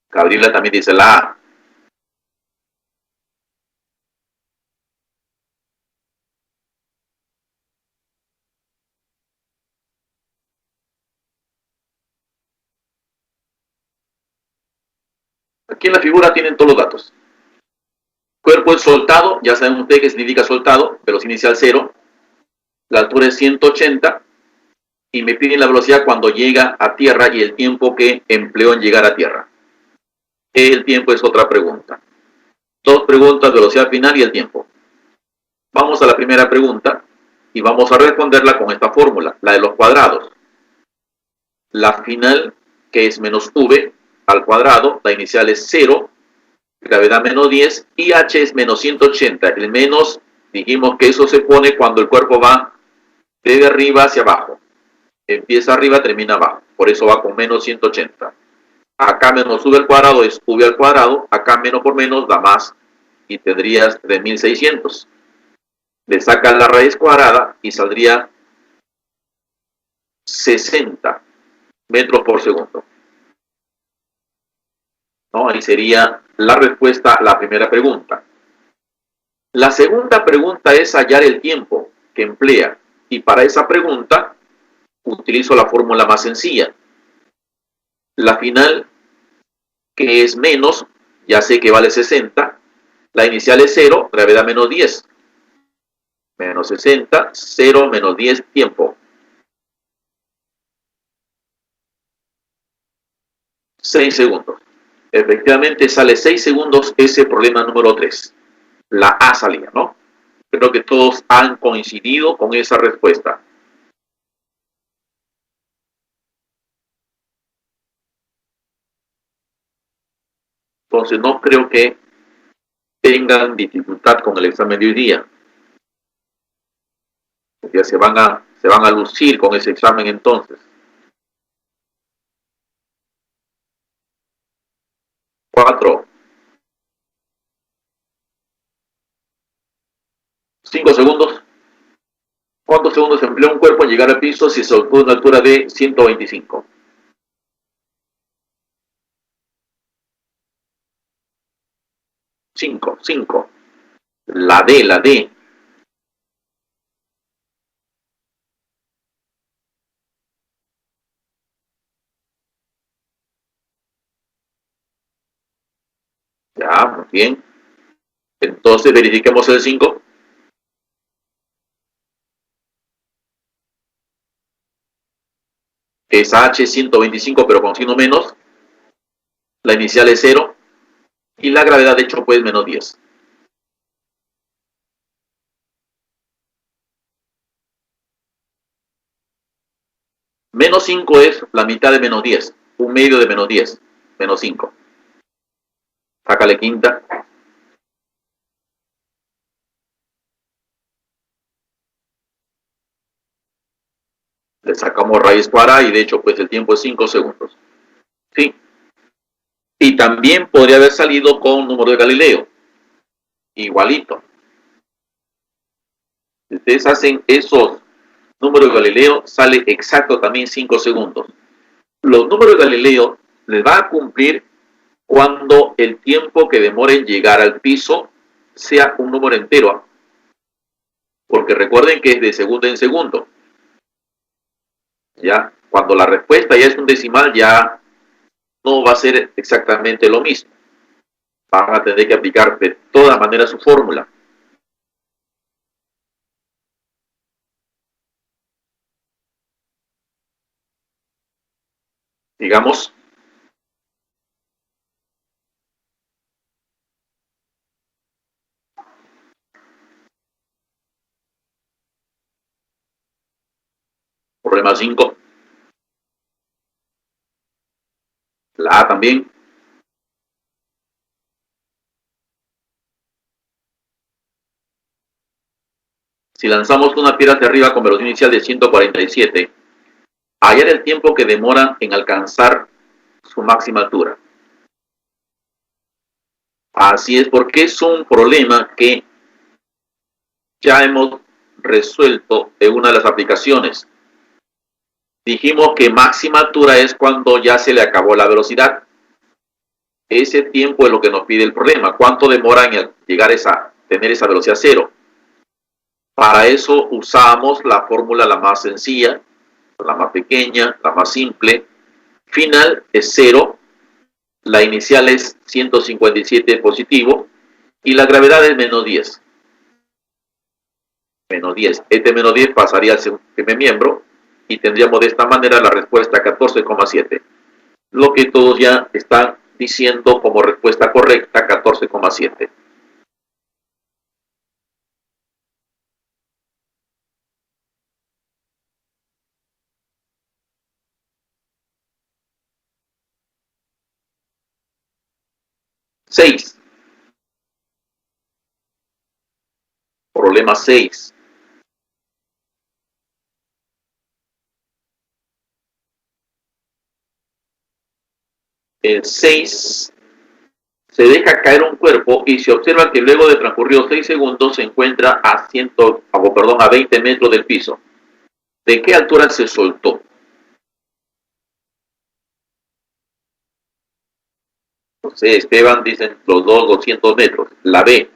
Gabriela también dice la A. Aquí en la figura tienen todos los datos. Cuerpo es soltado, ya saben ustedes qué significa soltado, velocidad inicial 0, la altura es 180 y me piden la velocidad cuando llega a tierra y el tiempo que empleó en llegar a tierra. El tiempo es otra pregunta. Dos preguntas, velocidad final y el tiempo. Vamos a la primera pregunta y vamos a responderla con esta fórmula, la de los cuadrados. La final, que es menos v al cuadrado, la inicial es 0, gravedad menos 10 y h es menos 180. El menos, dijimos que eso se pone cuando el cuerpo va de arriba hacia abajo. Empieza arriba, termina abajo. Por eso va con menos 180. Acá menos v al cuadrado es v al cuadrado. Acá menos por menos da más. Y tendrías 3600. Le sacas la raíz cuadrada y saldría 60 metros por segundo. ¿No? Ahí sería la respuesta a la primera pregunta. La segunda pregunta es hallar el tiempo que emplea. Y para esa pregunta utilizo la fórmula más sencilla. La final, que es menos, ya sé que vale 60. La inicial es 0, gravedad menos 10. Menos 60, 0 menos 10, tiempo. 6 segundos. Efectivamente sale 6 segundos ese problema número 3. La A salía, ¿no? Creo que todos han coincidido con esa respuesta. Entonces no creo que tengan dificultad con el examen de hoy día. Ya se van a lucir con ese examen entonces. 4, 5 segundos. ¿Cuántos segundos emplea un cuerpo en llegar al piso si se obtuvo una altura de 125? 5, 5. La D. Ya, muy bien. Entonces verifiquemos el 5. Es H 125 pero con signo menos. La inicial es 0. Y la gravedad de hecho pues menos 10. Menos 5 es la mitad de menos 10. Un medio de menos 10. Menos 5. Sácale quinta. Le sacamos raíz cuadrada y de hecho pues el tiempo es 5 segundos. ¿Sí? Y también podría haber salido con número de Galileo. Igualito. Si ustedes hacen esos números de Galileo, sale exacto también 5 segundos. Los números de Galileo les va a cumplir cuando el tiempo que demore en llegar al piso sea un número entero. Porque recuerden que es de segundo en segundo. Ya, cuando la respuesta ya es un decimal, ya no va a ser exactamente lo mismo. Van a tener que aplicar de todas maneras su fórmula. Digamos, problema 5. La A también. Si lanzamos una piedra hacia arriba con velocidad inicial de 147, hallar el tiempo que demora en alcanzar su máxima altura. Así es, porque es un problema que ya hemos resuelto en una de las aplicaciones. Dijimos que máxima altura es cuando ya se le acabó la velocidad. Ese tiempo es lo que nos pide el problema. ¿Cuánto demora en llegar a tener esa velocidad cero? Para eso usamos la fórmula la más sencilla, la más pequeña, la más simple. Final es 0, la inicial es 157 positivo y la gravedad es menos 10. Menos 10. Este menos 10 pasaría al primer miembro y tendríamos de esta manera la respuesta 14,7. Lo que todos ya están diciendo como respuesta correcta, 14,7. Seis. Problema 6. El 6 se deja caer un cuerpo y se observa que luego de transcurridos 6 segundos se encuentra a 20 metros del piso. ¿De qué altura se soltó? José, Esteban, dicen los dos 200 metros. La B.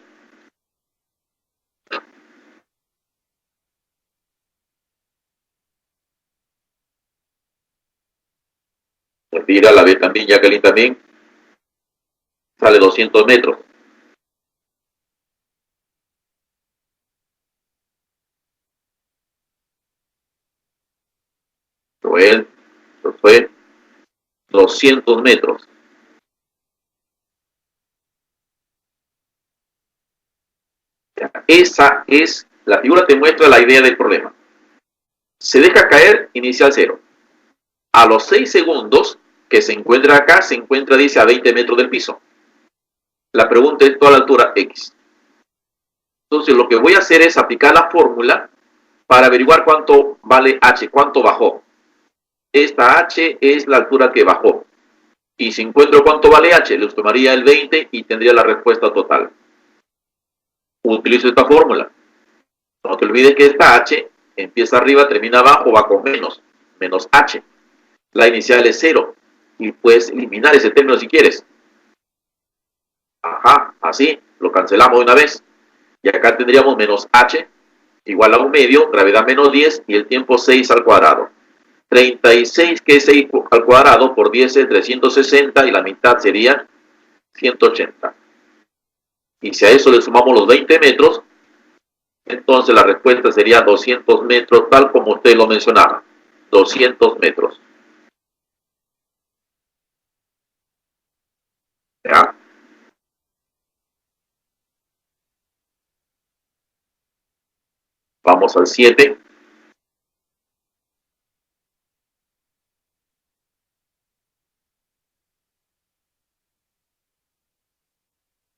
Retira la B también, Jacqueline también. Sale 200 metros. Joel, fue 200 metros. Esa es, la figura te muestra la idea del problema. Se deja caer inicial 0. A los 6 segundos que se encuentra acá, se encuentra, dice, a 20 metros del piso. La pregunta es toda la altura X. Entonces lo que voy a hacer es aplicar la fórmula para averiguar cuánto vale H, cuánto bajó. Esta H es la altura que bajó. Y si encuentro cuánto vale H, les tomaría el 20 y tendría la respuesta total. Utilizo esta fórmula. No te olvides que esta H empieza arriba, termina abajo, va con menos H. La inicial es 0. Y puedes eliminar ese término si quieres. Ajá, así, lo cancelamos de una vez. Y acá tendríamos menos H igual a 1 medio, gravedad menos 10 y el tiempo 6 al cuadrado. 36, que es 6 al cuadrado, por 10 es 360 y la mitad sería 180. Y si a eso le sumamos los 20 metros, entonces la respuesta sería 200 metros, tal como usted lo mencionaba. 200 metros. ¿Ya? Vamos al 7.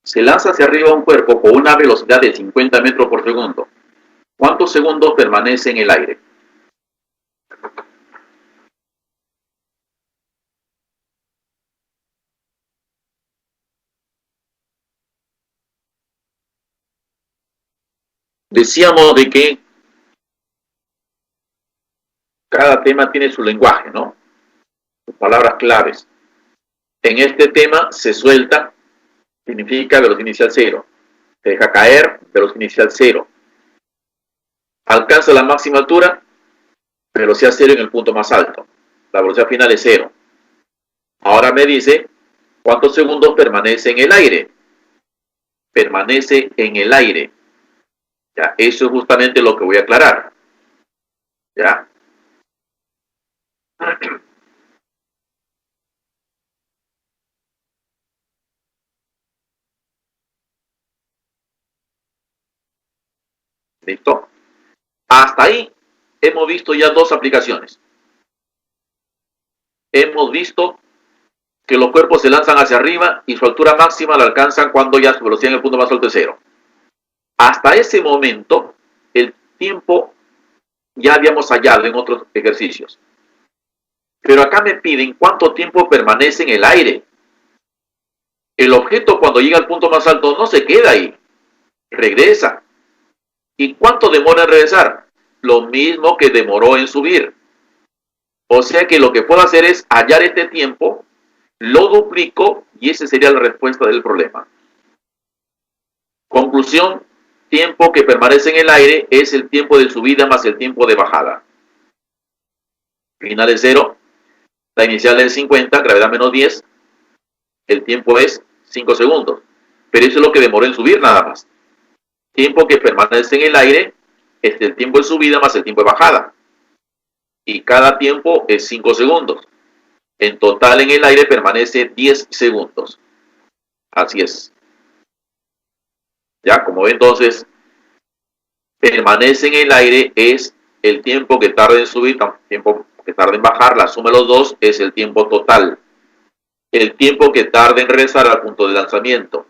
Se lanza hacia arriba un cuerpo con una velocidad de 50 metros por segundo. ¿Cuántos segundos permanece en el aire? Decíamos de que cada tema tiene su lenguaje, ¿no? Sus palabras claves. En este tema se suelta, significa velocidad inicial 0. Se deja caer, velocidad inicial 0. Alcanza la máxima altura, velocidad 0 en el punto más alto. La velocidad final es 0. Ahora me dice, ¿cuántos segundos permanece en el aire? Permanece en el aire. Ya, eso es justamente lo que voy a aclarar. ¿Ya? ¿Listo? Hasta ahí hemos visto ya dos aplicaciones. Hemos visto que los cuerpos se lanzan hacia arriba y su altura máxima la alcanzan cuando ya su velocidad en el punto más alto es 0. Hasta ese momento, el tiempo ya habíamos hallado en otros ejercicios. Pero acá me piden cuánto tiempo permanece en el aire. El objeto cuando llega al punto más alto no se queda ahí, regresa. ¿Y cuánto demora en regresar? Lo mismo que demoró en subir. O sea que lo que puedo hacer es hallar este tiempo, lo duplico y esa sería la respuesta del problema. Conclusión, tiempo que permanece en el aire es el tiempo de subida más el tiempo de bajada. Final es 0, la inicial es 50, gravedad menos 10, el tiempo es 5 segundos. Pero eso es lo que demoró en subir nada más. Tiempo que permanece en el aire es el tiempo de subida más el tiempo de bajada. Y cada tiempo es 5 segundos. En total en el aire permanece 10 segundos. Así es. Ya, como ven entonces, permanece en el aire es el tiempo que tarda en subir, tiempo que tarda en bajar, la suma de los dos es el tiempo total. El tiempo que tarda en regresar al punto de lanzamiento.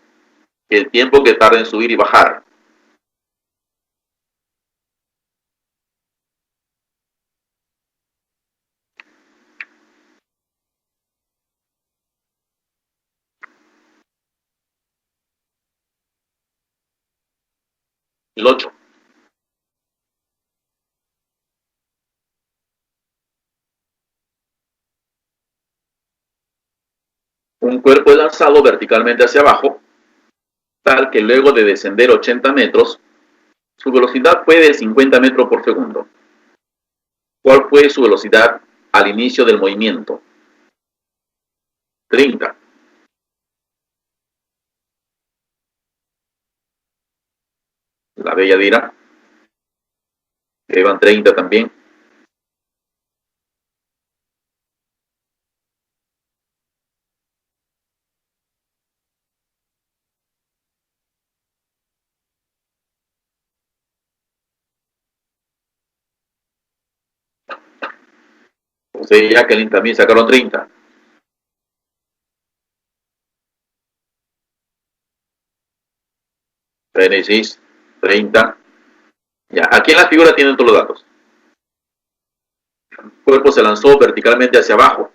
El tiempo que tarda en subir y bajar. El 8. Un cuerpo es lanzado verticalmente hacia abajo, tal que luego de descender 80 metros, su velocidad fue de 50 metros por segundo. ¿Cuál fue su velocidad al inicio del movimiento? 30. La bella Dira. Llevan 30 también. José y Jacqueline también sacaron 30. Génesis, 30. Ya, aquí en la figura tienen todos los datos. El cuerpo se lanzó verticalmente hacia abajo,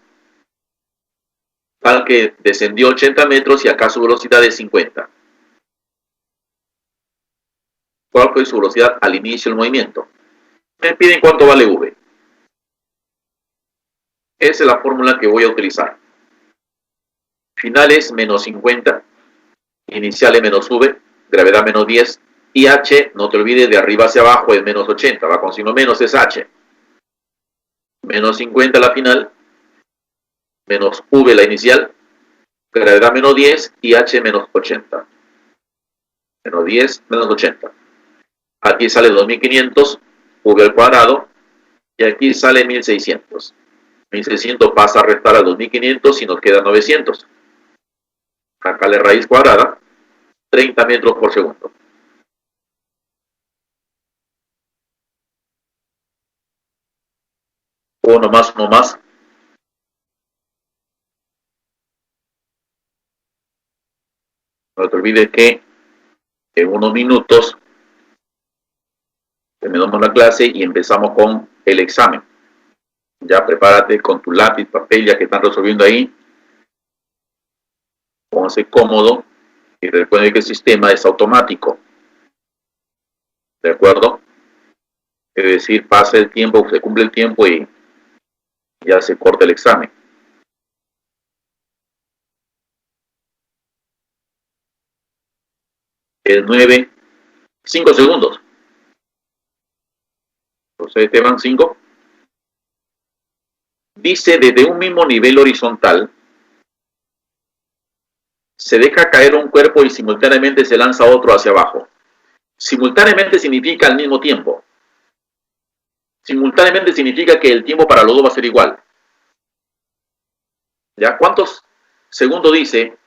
tal que descendió 80 metros y acá su velocidad es 50. ¿Cuál fue su velocidad al inicio del movimiento? Me piden cuánto vale V. Esa es la fórmula que voy a utilizar. Finales menos 50, iniciales menos V, gravedad menos 10, y H, no te olvides, de arriba hacia abajo es menos 80, va con signo menos, es H. Menos 50 la final, menos V la inicial, gravedad menos 10 y H menos 80. Menos 10, menos 80. Aquí sale 2500, V al cuadrado, y aquí sale 1600. 1600 pasa a restar a 2500 y nos queda 900. Acá la raíz cuadrada, 30 metros por segundo. Uno más, uno más. No te olvides que en unos minutos terminamos la clase y empezamos con el examen. Ya prepárate con tu lápiz, papel, ya que están resolviendo ahí. Pónganse cómodo y recuerden que el sistema es automático. ¿De acuerdo? Es decir, pasa el tiempo, se cumple el tiempo y ya se corta el examen. El 9, 5 segundos. José Esteban, 5. Dice, desde un mismo nivel horizontal, se deja caer un cuerpo y simultáneamente se lanza otro hacia abajo. Simultáneamente significa al mismo tiempo. Simultáneamente significa que el tiempo para los dos va a ser igual. ¿Ya? ¿Cuántos segundos dice?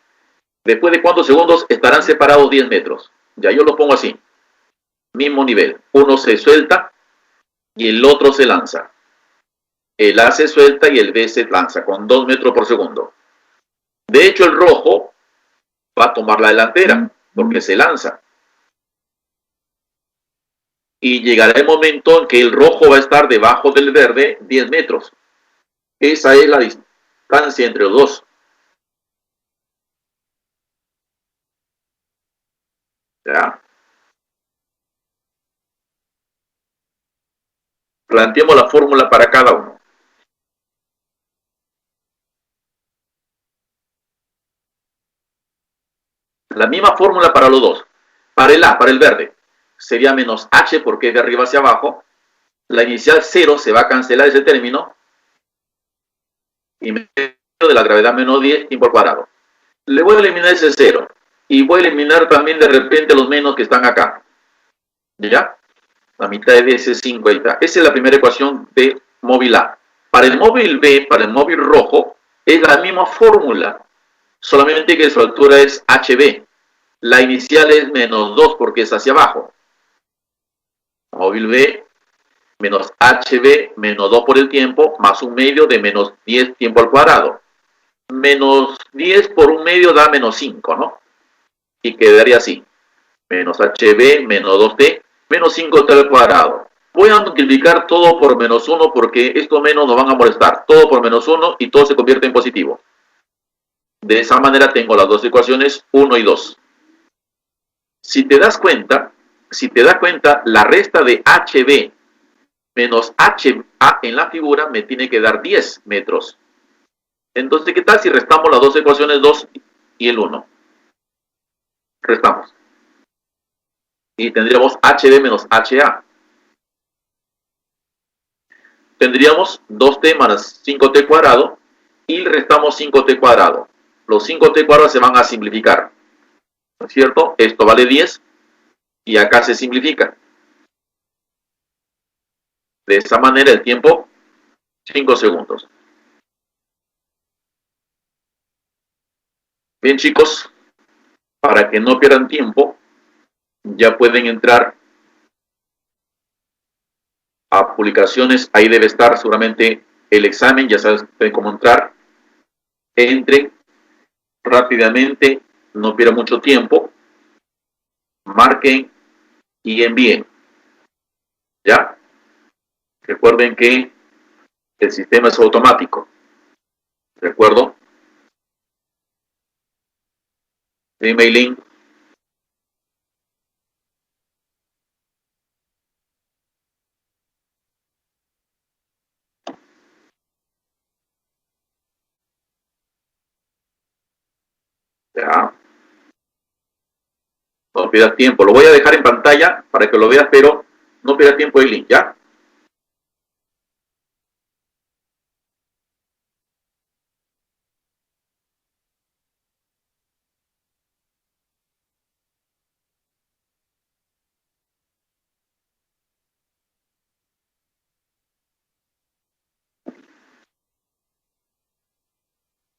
Después de cuántos segundos estarán separados 10 metros. Ya yo lo pongo así. Mismo nivel. Uno se suelta y el otro se lanza. El A se suelta y el B se lanza con 2 metros por segundo. De hecho, el rojo va a tomar la delantera porque se lanza. y llegará el momento en que el rojo va a estar debajo del verde 10 metros. Esa es la distancia entre los dos. ¿Ya? Planteemos la fórmula para cada uno. La misma fórmula para los dos. Para el A, para el verde, sería menos H porque es de arriba hacia abajo. La inicial 0 se va a cancelar ese término. Y medio de la gravedad menos 10 tiempo al cuadrado. Le voy a eliminar ese 0. Y voy a eliminar también de repente los menos que están acá. ¿Ya? La mitad de ese 5 ahí está. Esa es la primera ecuación de móvil A. Para el móvil B, para el móvil rojo, es la misma fórmula. Solamente que su altura es HB. La inicial es menos 2 porque es hacia abajo. Móvil B menos HB menos 2 por el tiempo más un medio de menos 10 tiempo al cuadrado. Menos 10 por un medio da menos 5, ¿no? Y quedaría así. Menos HB menos 2D menos 5T al cuadrado. Voy a multiplicar todo por menos 1 porque estos menos nos van a molestar. Todo por menos 1 y todo se convierte en positivo. De esa manera tengo las dos ecuaciones 1 y 2. Si te das cuenta, la resta de HB menos HA en la figura me tiene que dar 10 metros. Entonces, ¿qué tal si restamos las dos ecuaciones 2 y el 1? Restamos. Y tendríamos HB menos HA. Tendríamos 2t más 5t cuadrado y restamos 5t cuadrado. Los 5t cuadrados se van a simplificar. ¿No es cierto? Esto vale 10 y acá se simplifica. De esa manera el tiempo, 5 segundos. Bien, chicos, para que no pierdan tiempo, ya pueden entrar a publicaciones. Ahí debe estar seguramente el examen, ya saben cómo entrar. Entren rápidamente, no pierdan mucho tiempo, marquen y envíen. ¿Ya? Recuerden que el sistema es automático. ¿De acuerdo? Emailing. Ya. No pierdas tiempo. Lo voy a dejar en pantalla para que lo veas, pero no pierdas tiempo el link, ¿ya?